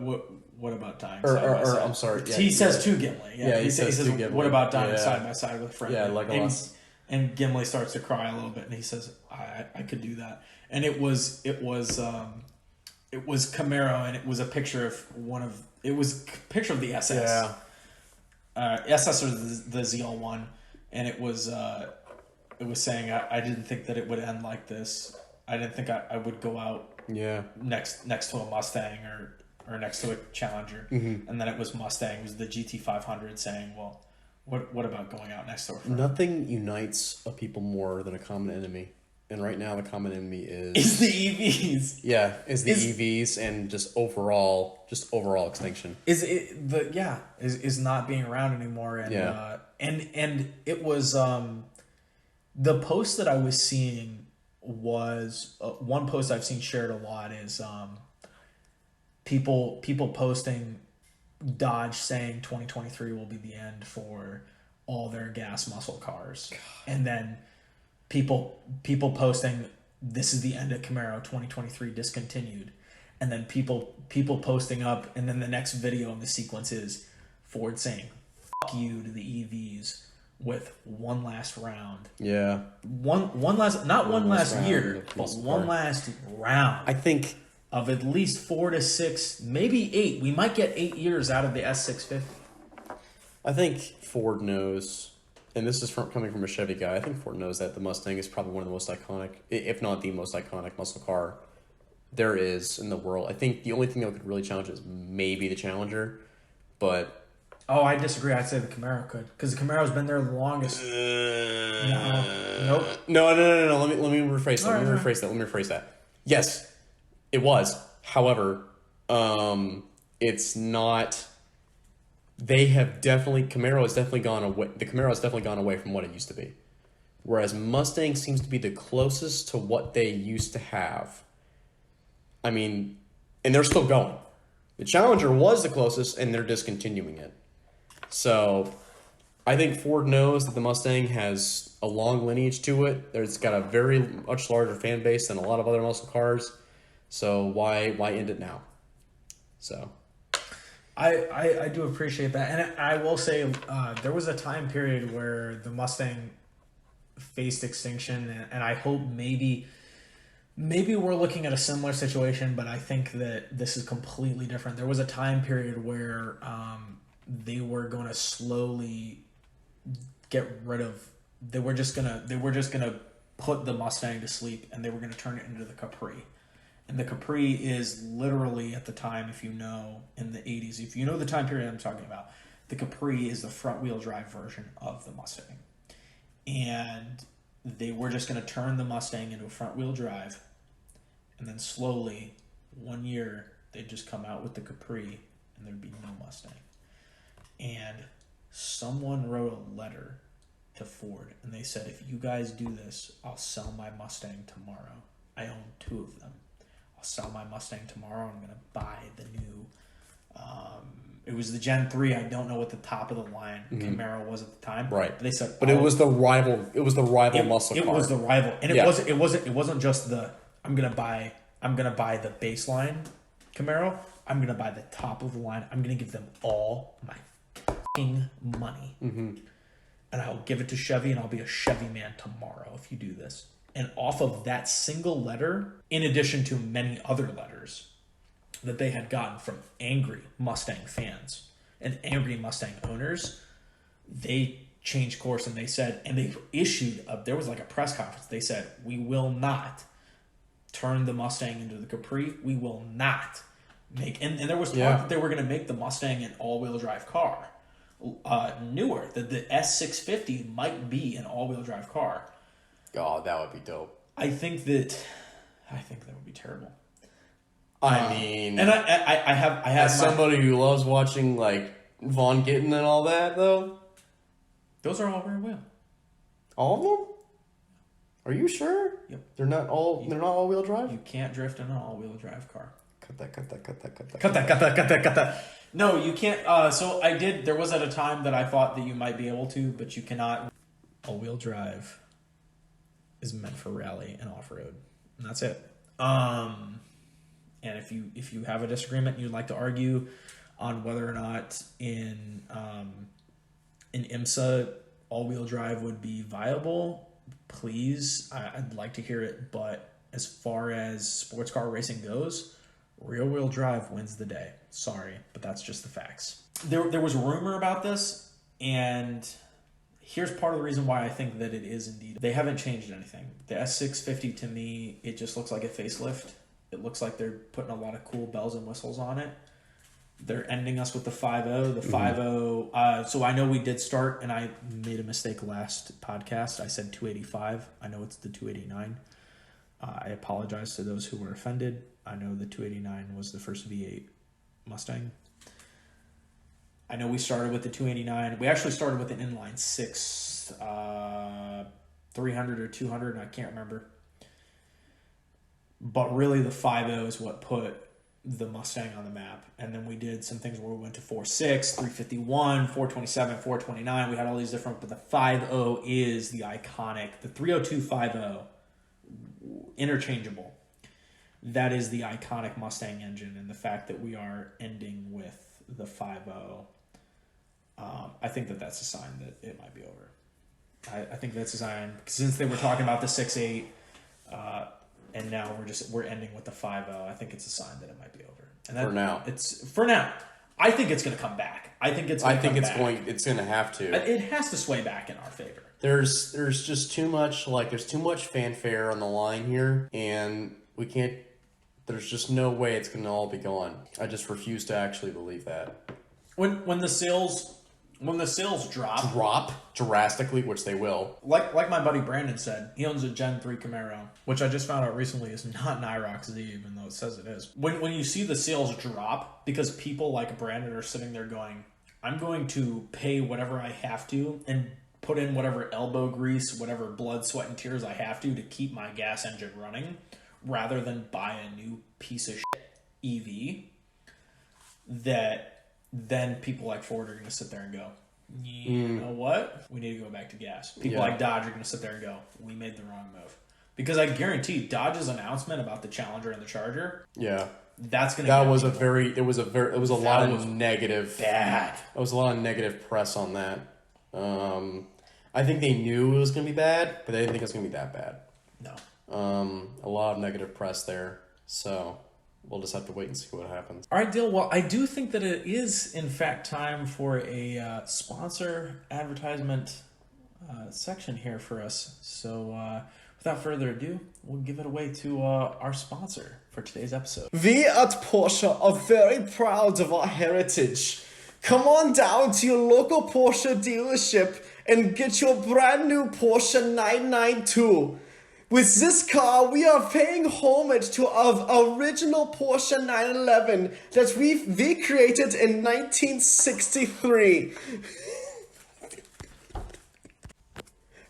about dying side by side? I'm sorry. Yeah, he says to Gimli. Yeah, he says to Gimli. What about dying side by side with a friend? Yeah, Legolas. And Gimli starts to cry a little bit, and he says, "I could do that." And it was Camaro, and it was a picture of the SS. Yeah. SS or the ZL1, and it was saying, I didn't think that it would end like this. I didn't think I would go out next to a Mustang or next to a Challenger. Mm-hmm. And then it was Mustang, it was the GT500 saying, well, what about going out next to a friend? Nothing unites a people more than a common enemy. And right now the common enemy is the EVs. Yeah, is EVs and just overall extinction. Is not being around anymore, and and it was the post that I was seeing was one post I've seen shared a lot is people posting Dodge saying 2023 will be the end for all their gas muscle cars, and then people posting this is the end of Camaro 2023 discontinued, and then people posting up, and then the next video in the sequence is Ford saying "fuck you" to the EVs with one last round. Yeah. One last, not one last round year, of but muscle one car. last round. I think Of at least 4 to 6, maybe 8. We might get 8 years out of the S650. Ford knows, and this is coming from a Chevy guy. I think Ford knows that the Mustang is probably one of the most iconic, if not the most iconic muscle car there is in the world. I think the only thing that could really challenge it is maybe the Challenger, but Oh, I disagree. I'd say the Camaro could, because the Camaro's been there the longest. Nope. No. Let me rephrase that. All right, Let me rephrase that. Yes, it was. However, it's not. Camaro has definitely gone away. The Camaro has definitely gone away from what it used to be, whereas Mustang seems to be the closest to what they used to have. I mean, and they're still going. The Challenger was the closest, and they're discontinuing it. So, I think Ford knows that the Mustang has a long lineage to it. It's got a very much larger fan base than a lot of other muscle cars. So why end it now? So, I do appreciate that, and I will say there was a time period where the Mustang faced extinction, and I hope maybe we're looking at a similar situation, but I think that this is completely different. There was a time period where they were going to slowly get rid of. They were just gonna put the Mustang to sleep, and they were going to turn it into the Capri. And the Capri is literally, at the time, if you know, in the 80s, if you know the time period I'm talking about, the Capri is the front-wheel drive version of the Mustang. And they were just going to turn the Mustang into a front-wheel drive, and then slowly, 1 year, they'd just come out with the Capri, and there'd be no Mustang. And someone wrote a letter to Ford, and they said, if you guys do this, I'll sell my Mustang tomorrow. I own 2 of them. I'll sell my Mustang tomorrow. I'm going to buy the new. It was the Gen 3. I don't know what the top of the line Camaro was at the time. right. But they said, but it was the rival. It was the rival muscle car. It was the rival, and Yeah. it wasn't just the I'm gonna buy the baseline Camaro. I'm gonna buy the top of the line. I'm gonna give them all my fucking money, and I'll give it to Chevy, and I'll be a Chevy man tomorrow if you do this. And off of that single letter, in addition to many other letters that they had gotten from angry Mustang fans and angry Mustang owners, they changed course, and they said, and they issued there was like a press conference. They said, we will not turn the Mustang into the Capri. We will not make, and there was talk that they were going to make the Mustang an all-wheel drive car. Newer, that the S650 might be an all-wheel drive car. God, that would be dope. I think that would be terrible. I mean, And I have as somebody who loves watching like Von Gittin and all that, though, those are all rear wheel. all of them. Are you sure? Yep. They're not all wheel drive. You can't drift in an all-wheel drive car. Cut that. Cut that. No, you can't. So I did. There was at a time that I thought that you might be able to, but you cannot. All-wheel drive is meant for rally and off-road, and that's it. And if you have a disagreement and you'd like to argue on whether or not in IMSA all-wheel drive would be viable, please, I'd like to hear it. But as far as sports car racing goes, rear-wheel drive wins the day. Sorry, but that's just the facts. There was rumor about this, and here's part of the reason why I think that it is indeed. They haven't changed anything. The S650, to me, it just looks like a facelift. It looks like they're putting a lot of cool bells and whistles on it. They're ending us with the 5.0. The 5.0. So I know we did start, and I made a mistake last podcast. I said 285. I know it's the 289. I apologize to those who were offended. I know the 289 was the first V8 Mustang. I know we started with the 289. We actually started with an inline 6, 300 or 200, I can't remember. But really the 5.0 is what put the Mustang on the map. And then we did some things where we went to 4.6, 351, 427, 429. We had all these different, but the 5.0 is the iconic, the 302.50 interchangeable. That is the iconic Mustang engine, and the fact that we are ending with the 5.0, I think that that's a sign that it might be over. I think that's a sign, since they were talking about the 6.8, and now we're ending with the 5.0. I think it's a sign that it might be over. And that, for now. I think it's going to come back. It's going to have to. It has to sway back in our favor. There's just too much fanfare on the line here, and we can't. There's just no way it's going to all be gone. I just refuse to actually believe that. When the sales drop drastically, which they will. Like my buddy Brandon said, he owns a Gen 3 Camaro, which I just found out recently is not an IROC Z, even though it says it is. When you see the sales drop, because people like Brandon are sitting there going, I'm going to pay whatever I have to and put in whatever elbow grease, whatever blood, sweat, and tears I have to keep my gas engine running, rather than buy a new piece of shit EV, that then people like Ford are going to sit there and go, you know what? We need to go back to gas. People like Dodge are going to sit there and go, we made the wrong move. Because I guarantee Dodge's announcement about the Challenger and the Charger, that's going to it was a lot of negative press on that. I think they knew it was going to be bad, but they didn't think it was going to be that bad. No. A lot of negative press there. So we'll just have to wait and see what happens. All right, Dill. Well, I do think that it is, in fact, time for a sponsor advertisement section here for us. So without further ado, we'll give it away to our sponsor for today's episode. We at Porsche are very proud of our heritage. Come on down to your local Porsche dealership and get your brand new Porsche 992. With this car, we are paying homage to our original Porsche 911 that we created in 1963.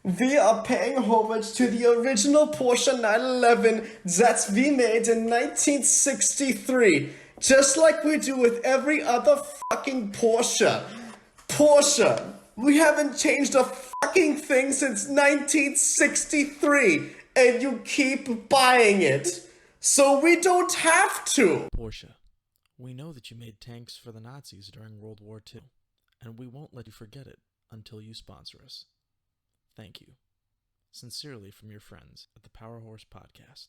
We are paying homage to the original Porsche 911 that we made in 1963, just like we do with every other fucking Porsche. Porsche, we haven't changed a fucking thing since 1963. And you keep buying it, so we don't have to. Porsche, we know that you made tanks for the Nazis during World War II, and we won't let you forget it until you sponsor us. Thank you. Sincerely from your friends at the Power Horse Podcast.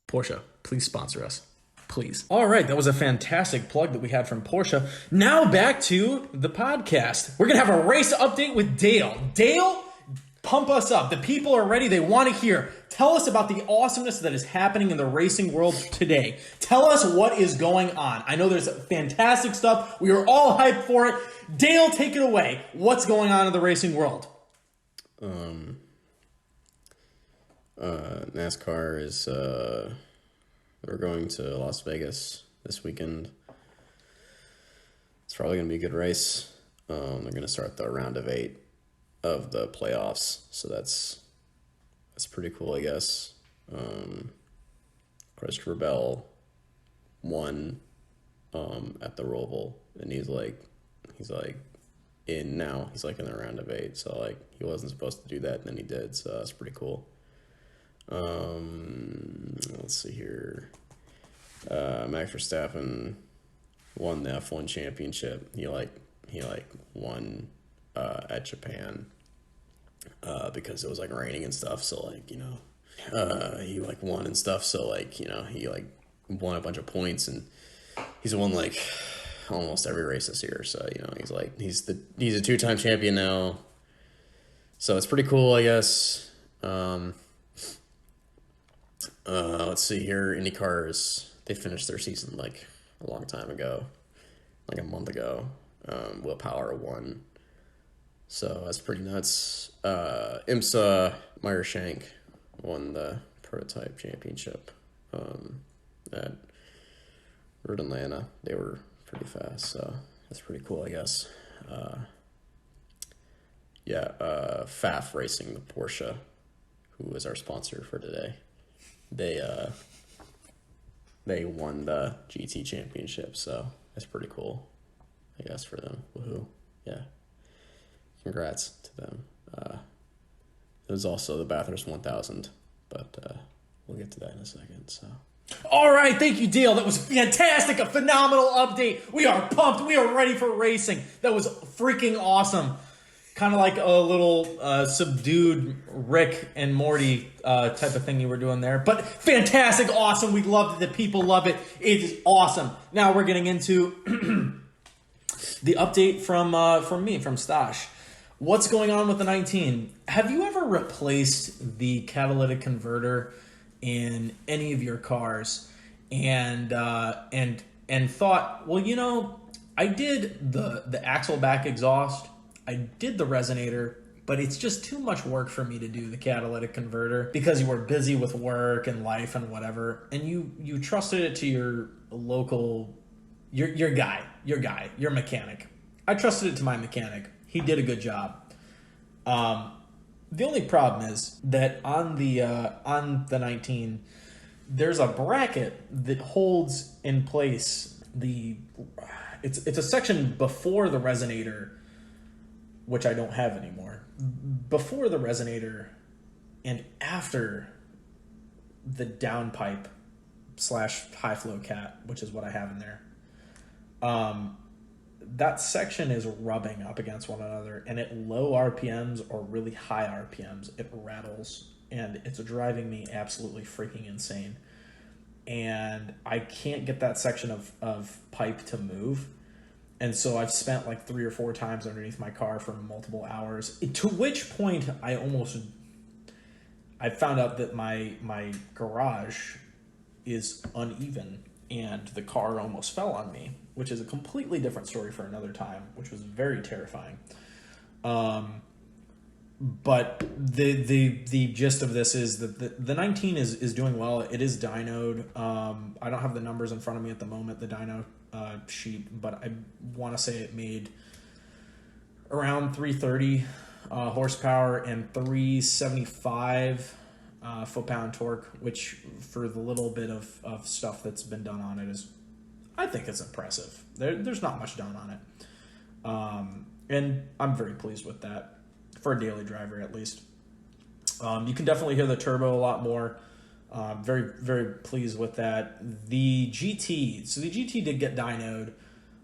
Porsche, please sponsor us. Please. All right, that was a fantastic plug that we had from Porsche. Now back to the podcast. We're going to have a race update with Dale. Dale, pump us up. The people are ready. They want to hear. Tell us about the awesomeness that is happening in the racing world today. Tell us what is going on. I know there's fantastic stuff. We are all hyped for it. Dale, take it away. What's going on in the racing world? NASCAR is, we're going to Las Vegas this weekend. It's probably going to be a good race. They're going to start the round of 8 of the playoffs, so that's pretty cool, I guess. Christopher Bell won at the Roval, and he's in now. He's in the round of 8, so he wasn't supposed to do that, and then he did, so that's pretty cool. Let's see here. Max Verstappen won the F1 championship. He won at Japan because it was raining and stuff, so he won and stuff, so he won a bunch of points, and he's won almost every race this year, so he's a 2-time champion now, so it's pretty cool, I guess. Let's see here. IndyCars, they finished their season a long time ago, a month ago. Will Power won, so that's pretty nuts. IMSA Meyershank won the prototype championship at Road Atlanta. They were pretty fast, so that's pretty cool, I guess. Pfaff Racing, the Porsche, who is our sponsor for today. They they won the GT championship, so that's pretty cool, I guess, for them. Woohoo! Yeah, congrats to them. It was also the Bathurst 1000, but we'll get to that in a second. So. All right, thank you, Dale. That was fantastic, a phenomenal update. We are pumped. We are ready for racing. That was freaking awesome. Kind of like a little subdued Rick and Morty type of thing you were doing there. But fantastic, awesome. We loved it. The people love it. It is awesome. Now we're getting into the update from me, from Stash. What's going on with the 19? Have you ever replaced the catalytic converter in any of your cars and thought, well, you know, I did the axle back exhaust, I did the resonator, but it's just too much work for me to do the catalytic converter because you were busy with work and life and whatever, and you trusted it to your local, your your mechanic. I trusted it to my mechanic. He did a good job. The only problem is that on the 19, there's a bracket that holds in place it's a section before the resonator, which I don't have anymore. Before the resonator and after the downpipe / high flow cat, which is what I have in there. That section is rubbing up against one another, and at low RPMs or really high RPMs, it rattles, and it's driving me absolutely freaking insane. And I can't get that section of pipe to move. And so I've spent like 3 or 4 times underneath my car for multiple hours, to which point I found out that my garage is uneven, and the car almost fell on me, which is a completely different story for another time, which was very terrifying. But the gist of this is that the 19 is doing well. It is dynoed. I don't have the numbers in front of me at the moment, the dyno sheet, but I want to say it made around 330 horsepower and 375 foot-pound torque, which for the little bit of stuff that's been done on it is, I think it's impressive. There's not much done on it. And I'm very pleased with that, for a daily driver at least. You can definitely hear the turbo a lot more. Very, very pleased with that. The GT, so the GT did get dynoed.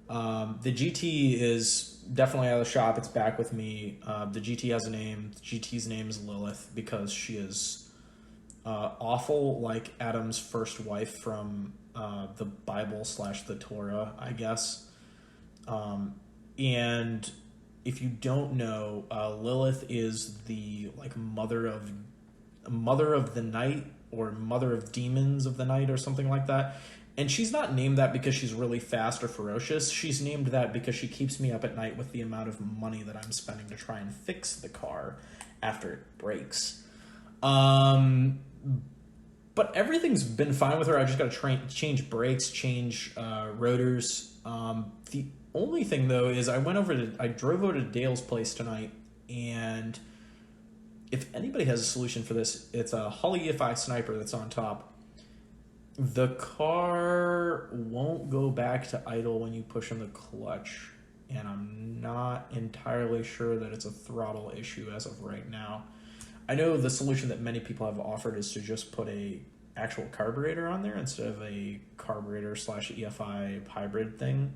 The GT is definitely out of the shop. It's back with me. The GT has a name. The GT's name is Lilith because she is awful like Adam's first wife from the Bible / the Torah, I guess. And if you don't know, Lilith is the like mother of the night, or mother of demons of the night, or something like that. And she's not named that because she's really fast or ferocious. She's named that because she keeps me up at night with the amount of money that I'm spending to try and fix the car after it breaks. But everything's been fine with her. I just got to change brakes, change rotors. The only thing though is I drove over to Dale's place tonight, and if anybody has a solution for this, it's a Holley EPIII Sniper that's on top. The car won't go back to idle when you push in the clutch, and I'm not entirely sure that it's a throttle issue as of right now. I know the solution that many people have offered is to just put a actual carburetor on there instead of a carburetor / EFI hybrid thing,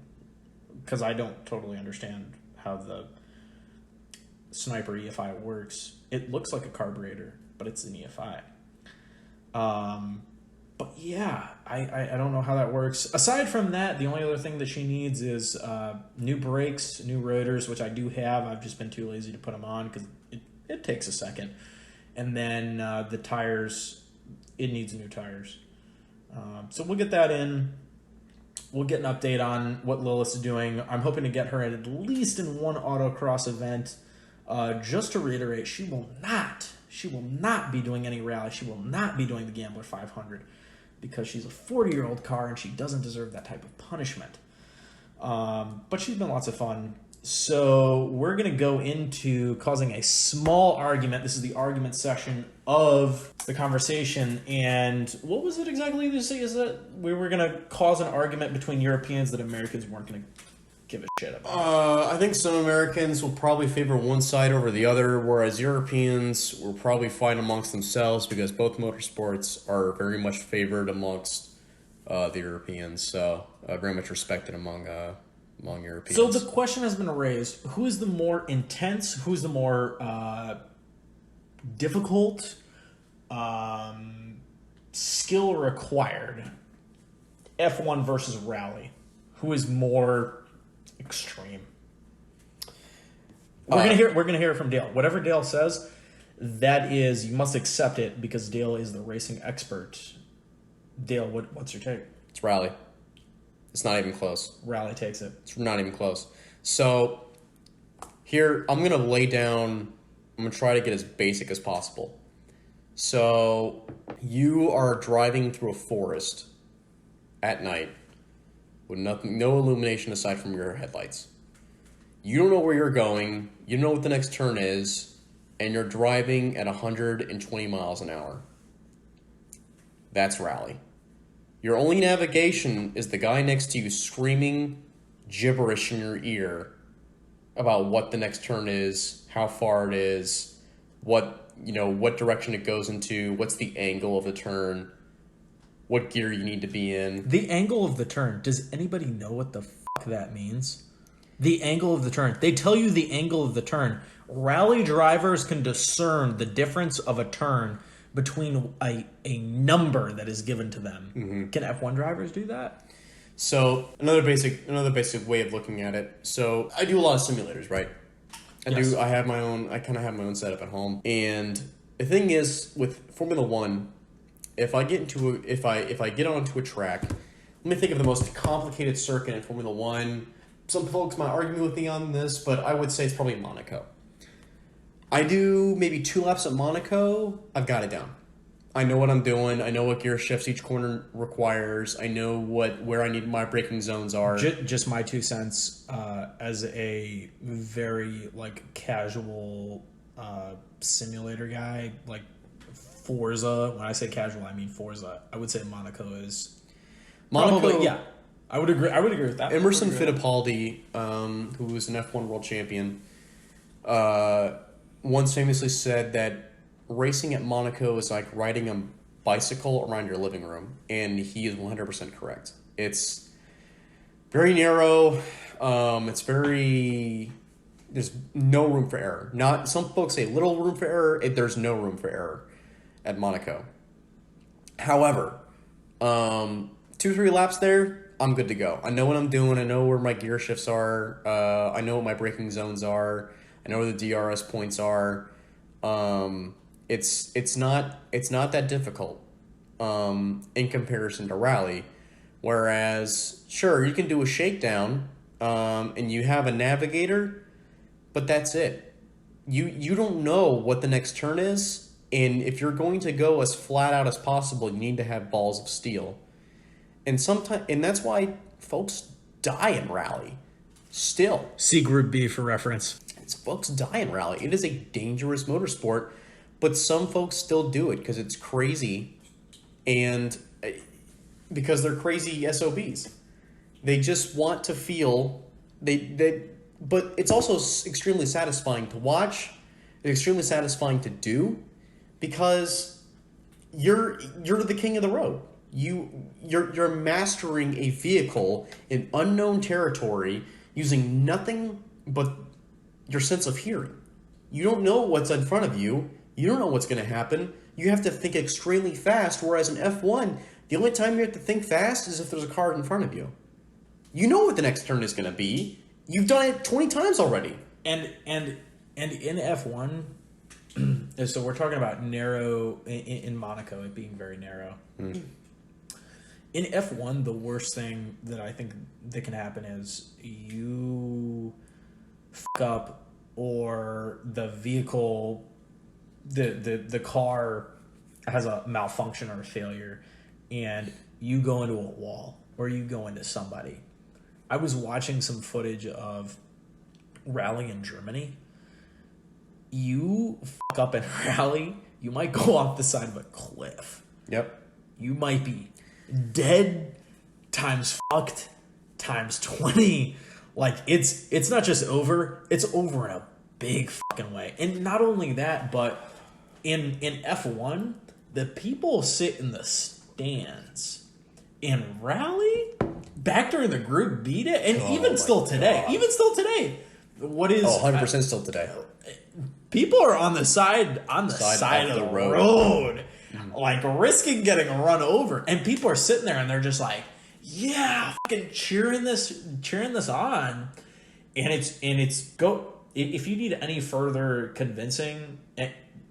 because I don't totally understand how the Sniper EFI works. It looks like a carburetor, but it's an EFI. But yeah, I don't know how that works. Aside from that, the only other thing that she needs is new brakes, new rotors, which I do have. I've just been too lazy to put them on because it takes a second. And then the tires, it needs new tires. So we'll get that in. We'll get an update on what Lilith's doing. I'm hoping to get her at least in one autocross event. Just to reiterate, she will not be doing any rally. She will not be doing the Gambler 500 because she's a 40-year-old car and she doesn't deserve that type of punishment. But she's been lots of fun. So we're going to go into causing a small argument. This is the argument section of the conversation. And what was it exactly you say? Is that we were going to cause an argument between Europeans that Americans weren't going to give a shit about? I think some Americans will probably favor one side over the other, whereas Europeans will probably fight amongst themselves because both motorsports are very much favored amongst the Europeans. So very much respected among Europeans. So the question has been raised: who is the more intense? Who's the more difficult? Skill required. F1 versus rally. Who is more extreme? We're gonna hear it from Dale. Whatever Dale says, that is, you must accept it because Dale is the racing expert. Dale, what's your take? It's rally. It's not even close. Rally takes it. It's not even close. So here, I'm going to lay down, I'm going to try to get as basic as possible. So you are driving through a forest at night with no illumination aside from your headlights. You don't know where you're going. You don't know what the next turn is. And you're driving at 120 miles an hour. That's rally. Your only navigation is the guy next to you screaming gibberish in your ear about what the next turn is, how far it is, what direction it goes into, what's the angle of the turn, what gear you need to be in. The angle of the turn. Does anybody know what the fuck that means? The angle of the turn. They tell you the angle of the turn. Rally drivers can discern the difference of a turn between a number that is given to them. Mm-hmm. Can F1 drivers do that? So another basic way of looking at it. So I do a lot of simulators, right? I kind of have my own setup at home. And the thing is with Formula 1, if I get onto a track, let me think of the most complicated circuit in Formula 1. Some folks might argue with me on this, but I would say it's probably Monaco. I do maybe 2 laps at Monaco. I've got it down. I know what I'm doing. I know what gear shifts each corner requires. I know where I need my braking zones are. Just my 2 cents as a very casual simulator guy, like Forza. When I say casual, I mean Forza. I would say Monaco is probably, yeah. I would agree with that. Emerson Fittipaldi, who was an F1 world champion, once famously said that racing at Monaco is like riding a bicycle around your living room, and he is 100% correct. It's very narrow. There's no room for error. Not some folks say little room for error. There's no room for error at Monaco. However, 2-3 laps there, I'm good to go. I know what I'm doing. I know where my gear shifts are. I know what my braking zones are. I know where the DRS points are. It's not that difficult in comparison to rally. Whereas, sure, you can do a shakedown and you have a navigator, but that's it. You don't know what the next turn is, and if you're going to go as flat out as possible, you need to have balls of steel. And that's why folks die in rally. Still. See Group B for reference. Folks die in rally. It is a dangerous motorsport, but some folks still do it because it's crazy, and because they're crazy SOBs. They just want to feel but it's also extremely satisfying to watch. It's extremely satisfying to do because you're the king of the road. You're mastering a vehicle in unknown territory using nothing but your sense of hearing. You don't know what's in front of you. You don't know what's going to happen. You have to think extremely fast, whereas in F1, the only time you have to think fast is if there's a car in front of you. You know what the next turn is going to be. You've done it 20 times already. And in F1, so we're talking about narrow, in Monaco, it being very narrow. Mm. In F1, the worst thing that I think that can happen is you fuck up, or the vehicle, the car has a malfunction or a failure, and you go into a wall or you go into somebody. I was watching some footage of rally in Germany, you fuck up in rally, you might go off the side of a cliff. Yep. You might be dead times fucked times 20. Like, it's not just over, it's over in a big fucking way. And not only that, but in F1, the people sit in the stands. In rally, back during the group beat it, and even still today, what is 100% still today. people are on the side of the road, like risking getting run over, and people are sitting there and they're just like, yeah, fucking cheering this on, and it's go. If you need any further convincing,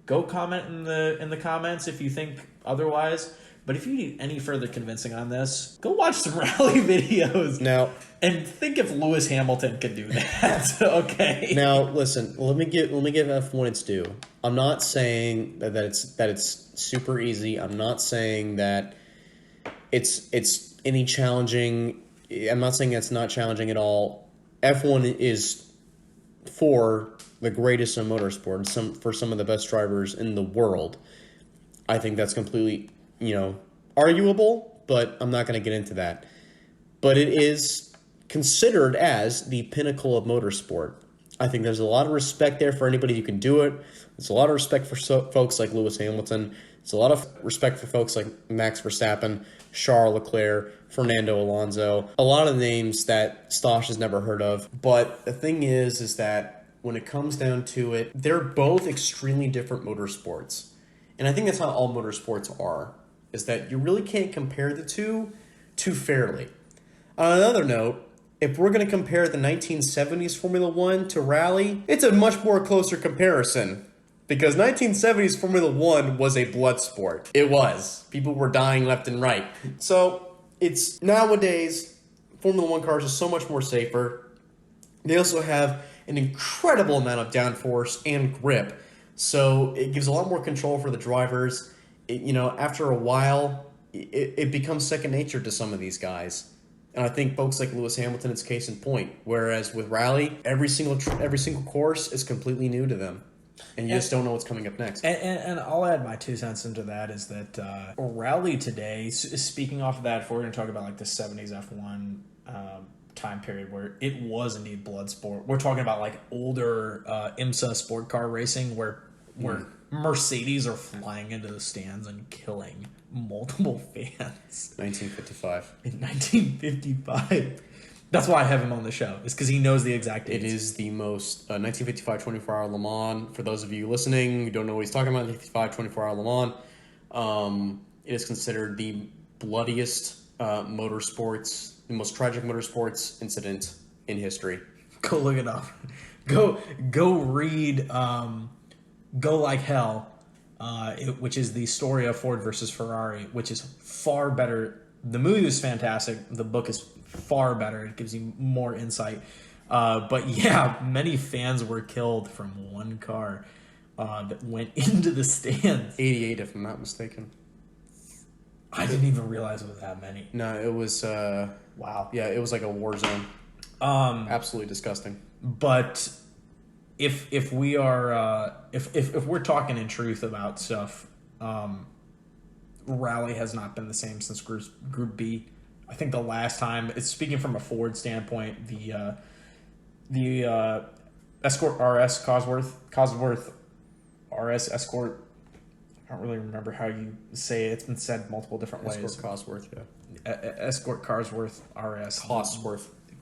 go comment in the comments if you think otherwise. But if you need any further convincing on this, go watch some rally videos Now, and think if Lewis Hamilton could do that. Okay. Now, listen. Let me give F1 its due. I'm not saying that it's super easy. I'm not saying that it's any challenging. I'm not saying it's not challenging at all. F1 is for the greatest in motorsport, for some of the best drivers in the world. I think that's completely, arguable, but I'm not going to get into that. But it is considered as the pinnacle of motorsport. I think there's a lot of respect there for anybody who can do it. There's a lot of respect for folks like Lewis Hamilton. There's a lot of respect for folks like Max Verstappen, Charles Leclerc, Fernando Alonso. A lot of names that Stosh has never heard of. But the thing is that when it comes down to it, they're both extremely different motorsports. And I think that's how all motorsports are, is that you really can't compare the two too fairly. On another note, if we're going to compare the 1970s Formula One to rally, it's a much more closer comparison. Because 1970s Formula One was a blood sport. It was. People were dying left and right. So it's nowadays, Formula One cars are so much more safer. They also have an incredible amount of downforce and grip. So it gives a lot more control for the drivers. After a while, it becomes second nature to some of these guys. And I think folks like Lewis Hamilton, it's case in point. Whereas with rally, every single course is completely new to them. And you just don't know what's coming up next. And I'll add my 2 cents into that is that rally today, speaking off of that, if we're going to talk about like the 70s F1 time period where it was indeed blood sport, we're talking about like older IMSA sport car racing where Mercedes are flying into the stands and killing multiple fans. 1955. In 1955. That's why I have him on the show, is because he knows the exact dates. It is the most 1955 24-hour Le Mans. For those of you listening who don't know what he's talking about, 1955 24-hour Le Mans. It is considered the bloodiest motorsports, the most tragic motorsports incident in history. Go look it up. Go read Go Like Hell, which is the story of Ford versus Ferrari, which is far better. The movie was fantastic. The book is far better. It gives you more insight. But yeah, many fans were killed from one car that went into the stands. 88, if I'm not mistaken. I didn't even realize it was that many. No, it was... wow. Yeah, it was like a war zone. Absolutely disgusting. But if we are... if we're talking in truth about stuff... Rally has not been the same since Group B. I think the last time, it's speaking from a Ford standpoint, the Escort RS Cosworth RS Escort. I don't really remember how you say it. It's been said multiple different ways. Escort Cosworth, yeah. Escort Cosworth RS.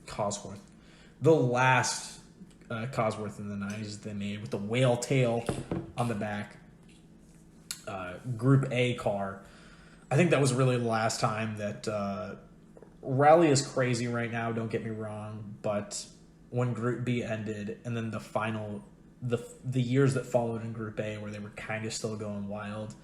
Cosworth. The last Cosworth in the 90s they made with the whale tail on the back. Group A car. I think that was really the last time that Rally is crazy right now, don't get me wrong, but when Group B ended and then the years that followed in Group A where they were kind of still going wild,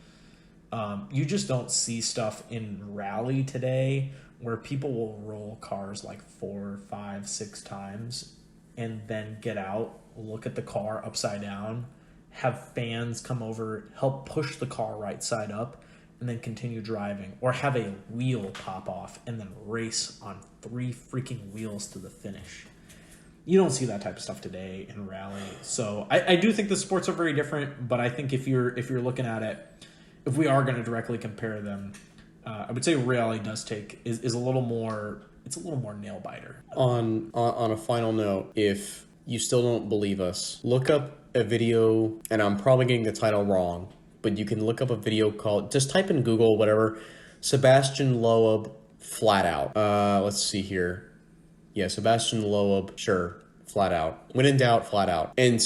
you just don't see stuff in Rally today where people will roll cars like 4, 5, 6 times and then get out, look at the car upside down, have fans come over, help push the car right side up, and then continue driving. Or have a wheel pop off and then race on 3 freaking wheels to the finish. You don't see that type of stuff today in rally. So I do think the sports are very different, but I think if you're looking at it, if we are going to directly compare them, I would say rally is a little more. It's a little more nail biter. On a final note, if you still don't believe us, look up a video, and I'm probably getting the title wrong, but you can look up a video called, just type in Google, whatever, Sebastian Loeb flat out. Let's see here. Yeah, Sebastian Loeb, sure, flat out. When in doubt, flat out. And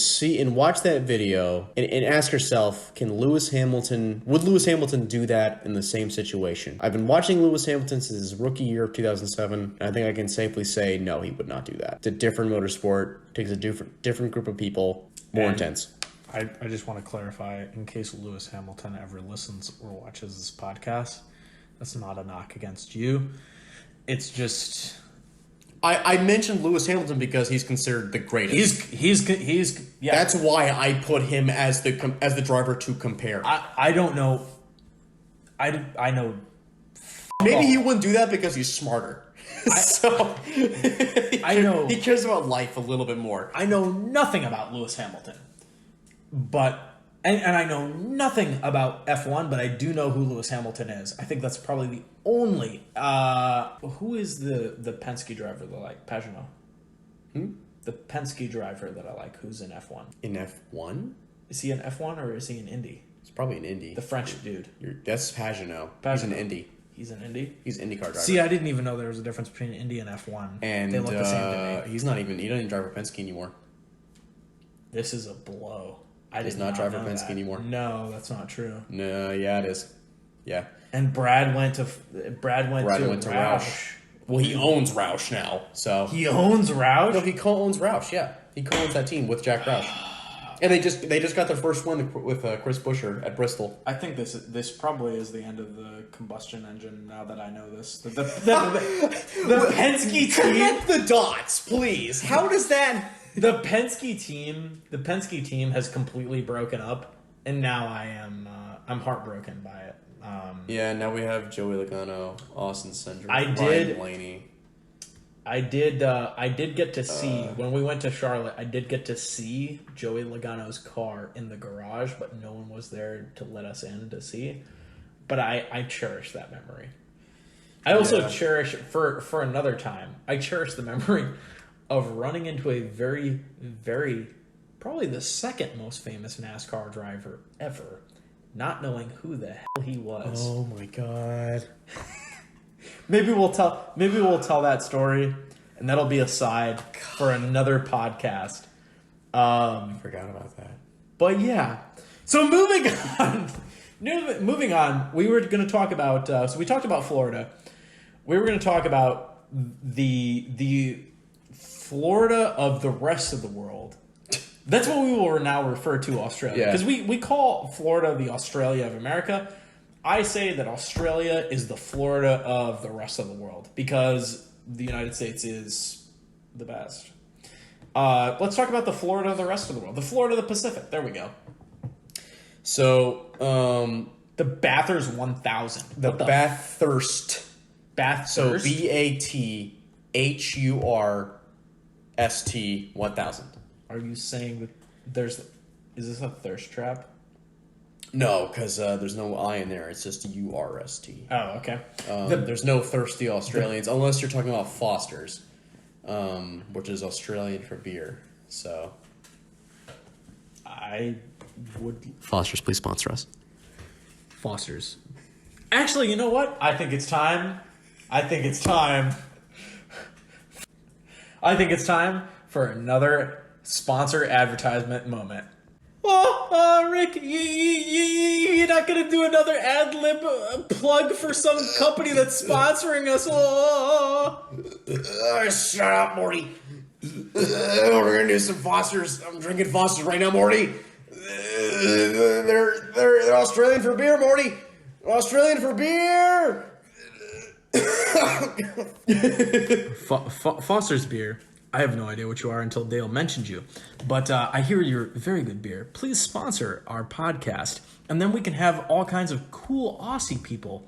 watch that video and ask yourself, would Lewis Hamilton do that in the same situation? I've been watching Lewis Hamilton since his rookie year of 2007, and I think I can safely say, no, he would not do that. It's a different motorsport, takes a different group of people, more intense. I just want to clarify, in case Lewis Hamilton ever listens or watches this podcast, that's not a knock against you. It's just... I mentioned Lewis Hamilton because he's considered the greatest. He's yeah. That's why I put him as the driver to compare. I don't know. I know. Maybe he wouldn't do that because he's smarter. I know he cares about life a little bit more. I know nothing about Lewis Hamilton, but and I know nothing about F1, but I do know who Lewis Hamilton is. I think that's probably the only. Who is the Penske driver that I like? Pagenaud. The Penske driver that I like, who's in F1. In F1? Is he in F1 or is he in Indy? It's probably an Indy. The French dude. That's Pagenaud. He's an Indy. He's an Indy? He's an IndyCar driver. See, I didn't even know there was a difference between Indy and F1. And they look the same to me. He doesn't even drive a Penske anymore. This is a blow. I Does did not drive a know Penske that. anymore. No, that's not true. No, yeah, it is. Yeah. And Brad went to Roush. Well, he owns Roush now, so He owns Roush? no, he co-owns Roush. Yeah, he co-owns that team with Jack Roush, and they just got their first win with Chris Buescher at Bristol. I think this probably is the end of the combustion engine. Now that I know this, the Penske team, Connect the dots, please. How does that? the Penske team has completely broken up, and now I'm heartbroken by it. Yeah, now we have Joey Logano, Austin Cindric, Ryan Blaney. I did get to see when we went to Charlotte. I did get to see Joey Logano's car in the garage, but no one was there to let us in to see. But I cherish that memory. I also cherish for another time. I cherish the memory of running into a very, very, probably the second most famous NASCAR driver ever, not knowing who the hell he was. Oh my god. Maybe we'll tell that story, and that'll be a side for another podcast. I forgot about that. But yeah. So moving on, we were going to talk about. So we talked about Florida. We were going to talk about the Florida of the rest of the world. That's what we will now refer to Australia, because we call Florida the Australia of America. I say that Australia is the Florida of the rest of the world because the United States is the best. Let's talk about the Florida of the rest of the world. The Florida of the Pacific. There we go. So, the Bathurst 1000. the Bathurst. So Bathurst? BATHURST 1000. Are you saying that is this a thirst trap? No, because there's no I in there. It's just URST. Oh, okay. There's no thirsty Australians, unless you're talking about Foster's, which is Australian for beer. So, I would... Foster's, please sponsor us. Foster's. Actually, you know what? I think it's time for another sponsor advertisement moment. Rick, you're not going to do another ad-lib plug for some company that's sponsoring us? Shut up, Morty. We're going to do some Foster's. I'm drinking Foster's right now, Morty. They're Australian for beer, Morty. Australian for beer. Foster's beer. I have no idea what you are until Dale mentioned you. But I hear you're very good beer. Please sponsor our podcast. And then we can have all kinds of cool Aussie people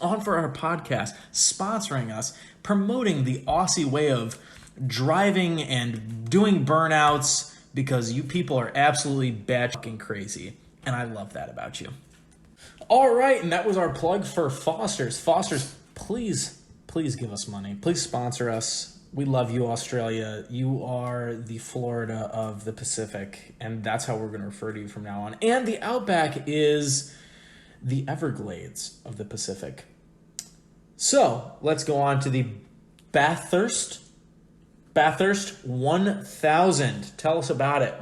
on for our podcast, sponsoring us, promoting the Aussie way of driving and doing burnouts because you people are absolutely bat fucking crazy. And I love that about you. All right, and that was our plug for Foster's. Foster's, please give us money. Please sponsor us. We love you, Australia. You are the Florida of the Pacific, and that's how we're going to refer to you from now on. And the Outback is the Everglades of the Pacific. So let's go on to the Bathurst 1000. Tell us about it.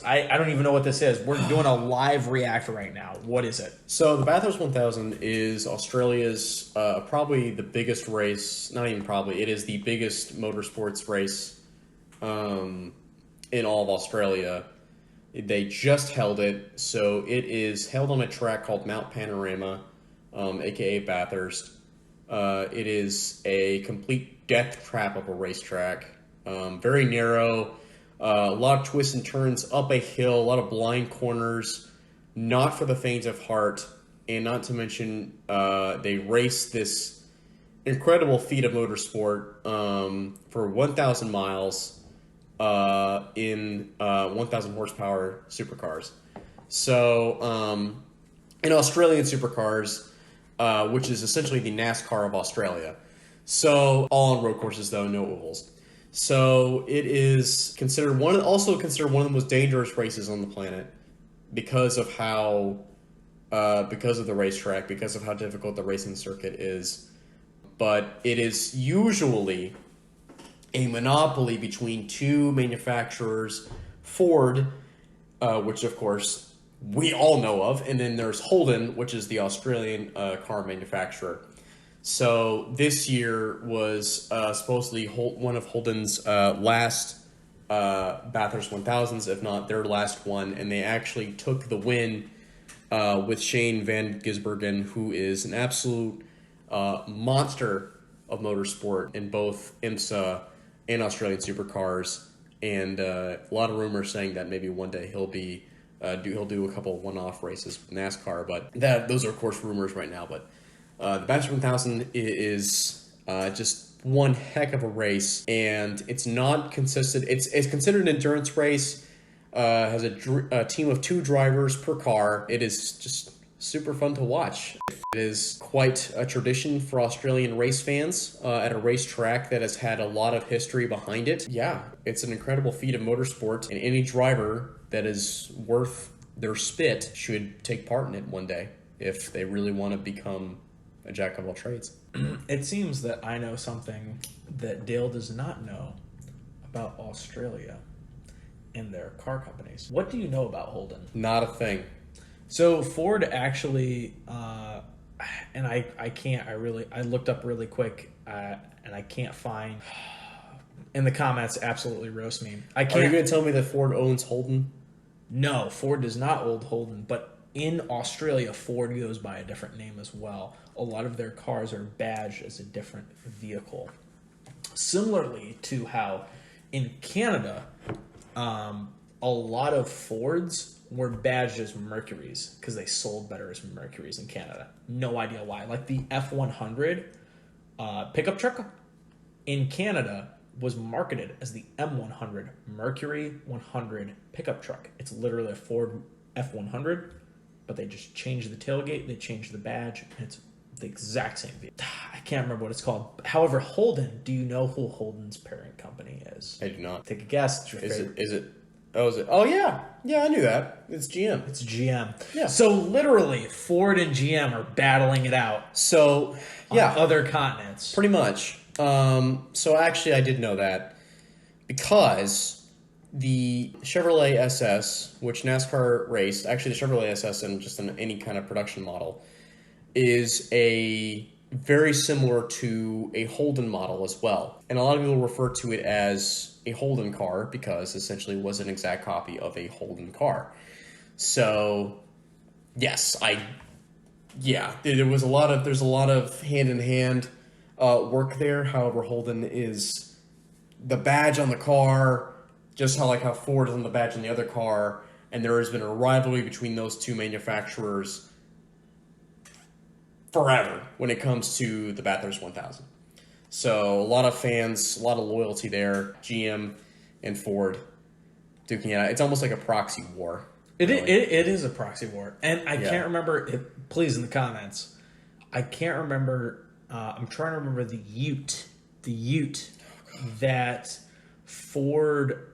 I don't even know what this is. We're doing a live react right now. What is it? So the Bathurst 1000 is Australia's probably the biggest race. Not even probably. It is the biggest motorsports race in all of Australia. They just held it. So it is held on a track called Mount Panorama, aka Bathurst. It is a complete death trap of a racetrack. Very narrow, a lot of twists and turns up a hill, a lot of blind corners, not for the faint of heart, and not to mention they race this incredible feat of motorsport for 1,000 miles in 1,000 horsepower supercars. So in Australian supercars, which is essentially the NASCAR of Australia. So all on road courses though, no ovals. So it is considered one of the most dangerous races on the planet because of because of the racetrack, because of how difficult the racing circuit is. But it is usually a monopoly between two manufacturers, Ford, which of course we all know of, and then there's Holden, which is the Australian car manufacturer. So this year was supposedly one of Holden's last Bathurst 1000s, if not their last one, and they actually took the win with Shane Van Gisbergen, who is an absolute monster of motorsport in both IMSA and Australian supercars, and a lot of rumors saying that maybe one day he'll do a couple one-off races with NASCAR, but those are of course rumors right now. But the Bathurst 1000 is just one heck of a race, and it's not consistent. It's considered an endurance race. Has a team of 2 drivers per car. It is just super fun to watch. It is quite a tradition for Australian race fans at a racetrack that has had a lot of history behind it. Yeah, it's an incredible feat of motorsport, and any driver that is worth their spit should take part in it one day if they really want to become a jack of all trades. It seems that I know something that Dale does not know about Australia and their car companies. What do you know about Holden? Not a thing. So Ford actually, and I looked up really quick, and I can't find. In the comments, absolutely roast me. Are you going to tell me that Ford owns Holden? No, Ford does not own Holden, but in Australia, Ford goes by a different name as well. A lot of their cars are badged as a different vehicle. Similarly to how in Canada, a lot of Fords were badged as Mercuries because they sold better as Mercuries in Canada. No idea why. Like the F100 pickup truck in Canada was marketed as the M100 Mercury 100 pickup truck. It's literally a Ford F100, but they just changed the tailgate, they changed the badge, and it's the exact same vehicle. I can't remember what it's called. However, Holden, do you know who Holden's parent company is? I do not. Take a guess. Is it? Oh, yeah. Yeah, I knew that. It's GM. It's GM. Yeah. So literally, Ford and GM are battling it out. So, yeah. On other continents. Pretty much. So actually, I did know that because the Chevrolet SS, which NASCAR raced, actually the Chevrolet SS and just in any kind of production model, is a very similar to a Holden model as well. And a lot of people refer to it as a Holden car because essentially it was an exact copy of a Holden car. So, yes, there's a lot of hand-in-hand work there. However, Holden is the badge on the car, just how Ford is on the badge on the other car, and there has been a rivalry between those two manufacturers forever when it comes to the Bathurst 1000. So a lot of fans, a lot of loyalty there. GM and Ford duking it out. It's almost like a proxy war. It really. it is a proxy war, and I Yeah. can't remember. Please, in the comments, I can't remember. I'm trying to remember the Ute that Ford.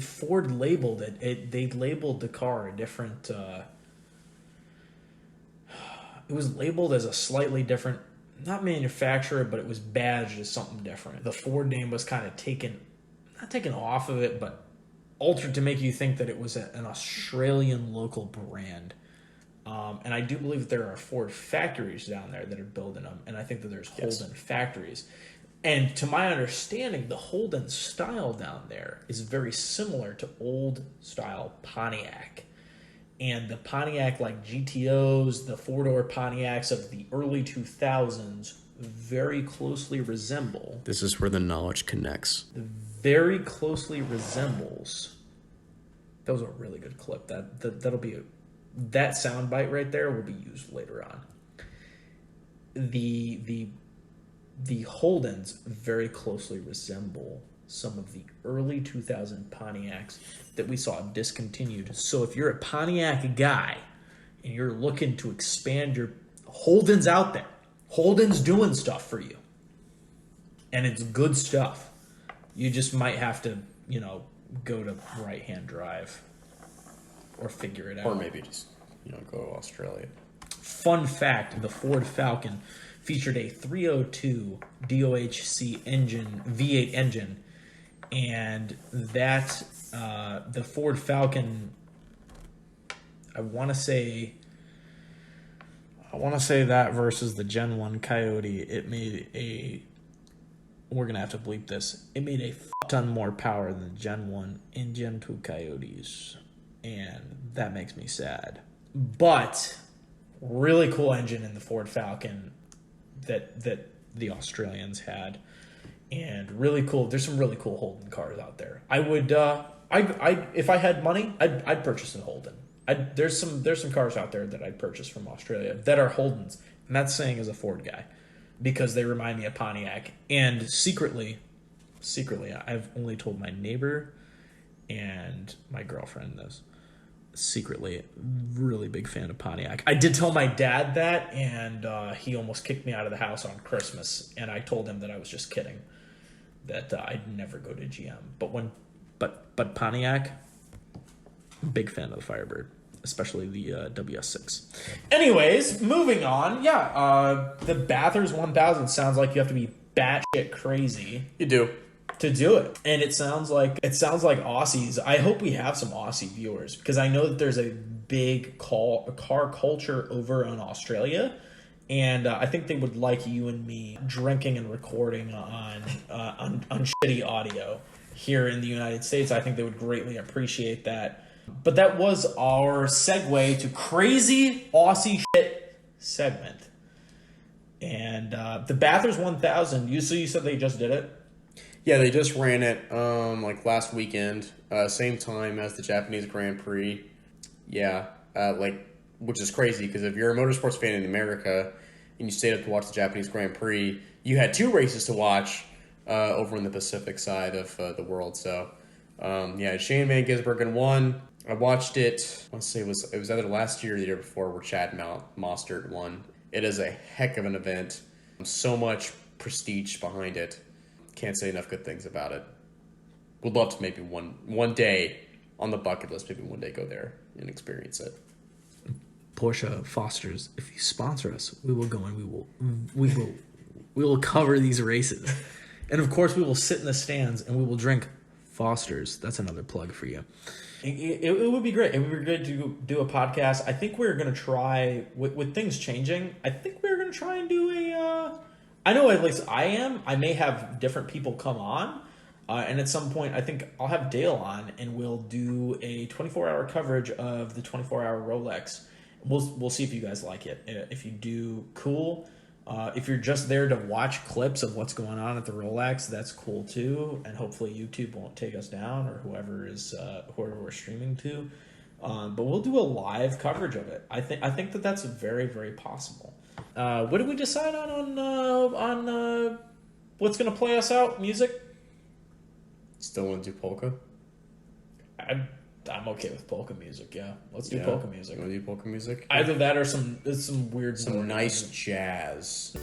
Ford labeled it. They labeled the car a different. It was labeled as a slightly different, not manufacturer, but it was badged as something different. The Ford name was kind of not taken off of it, but altered to make you think that it was an Australian local brand. And I do believe that there are Ford factories down there that are building them, and I think that there's Holden factories. And to my understanding, the Holden style down there is very similar to old style Pontiac. And the Pontiac, like GTOs, the four-door Pontiacs of the early 2000s, very closely resemble. This is where the knowledge connects. Very closely resembles. That was a really good clip. That'll be that soundbite right there will be used later on. The Holdens very closely resemble some of the early 2000 Pontiacs that we saw discontinued. So if you're a Pontiac guy and you're looking to expand your Holden's out there, Holden's doing stuff for you, and it's good stuff. You just might have to, go to right-hand drive or figure it out. Or maybe just, go to Australia. Fun fact, the Ford Falcon featured a 302 DOHC engine, V8 engine, and that, the Ford Falcon, I want to say that versus the Gen 1 Coyote, it made we're going to have to bleep this, it made a ton more power than the Gen 1 and Gen 2 Coyotes, and that makes me sad. But really cool engine in the Ford Falcon that the Australians had, and really cool. There's some really cool Holden cars out there. I would, if I had money, I'd purchase a Holden. There's some cars out there that I'd purchase from Australia that are Holdens, and that's saying as a Ford guy, because they remind me of Pontiac. And secretly, I've only told my neighbor and my girlfriend this. Secretly, really big fan of Pontiac. I did tell my dad that, and he almost kicked me out of the house on Christmas. And I told him that I was just kidding, that I'd never go to GM. But Pontiac, big fan of the Firebird, especially the WS6. Anyways, moving on. Yeah, the Bathurst 1000 sounds like you have to be batshit crazy. You do. To do it, and it sounds like Aussies. I hope we have some Aussie viewers, because I know that there's a big car culture over in Australia, and I think they would like you and me drinking and recording on shitty audio here in the United States. I think they would greatly appreciate that. But that was our segue to crazy Aussie shit segment, and the Bathurst 1000. You said they just did it. Yeah, they just ran it last weekend, same time as the Japanese Grand Prix. Yeah, which is crazy, because if you're a motorsports fan in America and you stayed up to watch the Japanese Grand Prix, you had two races to watch over in the Pacific side of the world. So Shane Van Gisbergen won. I watched it. I want to say it was either last year or the year before, where Chad Mostert won. It is a heck of an event. So much prestige behind it. Can't say enough good things about it. Would love to maybe one day on the bucket list, maybe one day go there and experience it. Porsche Foster's, if you sponsor us, we will go and we will cover these races, and of course we will sit in the stands and we will drink Foster's. That's another plug for you. It would be great. It would be great to do a podcast. I think we're going to try, with things changing, I think we're going to try and do I know at least I am. I may have different people come on. And at some point, I think I'll have Dale on, and we'll do a 24-hour coverage of the 24-hour Rolex. We'll see if you guys like it. If you do, cool. If you're just there to watch clips of what's going on at the Rolex, that's cool too. And hopefully YouTube won't take us down, or whoever we're streaming to. But we'll do a live coverage of it. I think that's very, very possible. What did we decide on what's gonna play us out? Music? Still want to do polka? I'm okay with polka music. Yeah, let's do Yeah. polka music. You want to do polka music? Either that or some weird Some Nordic nice music. jazz.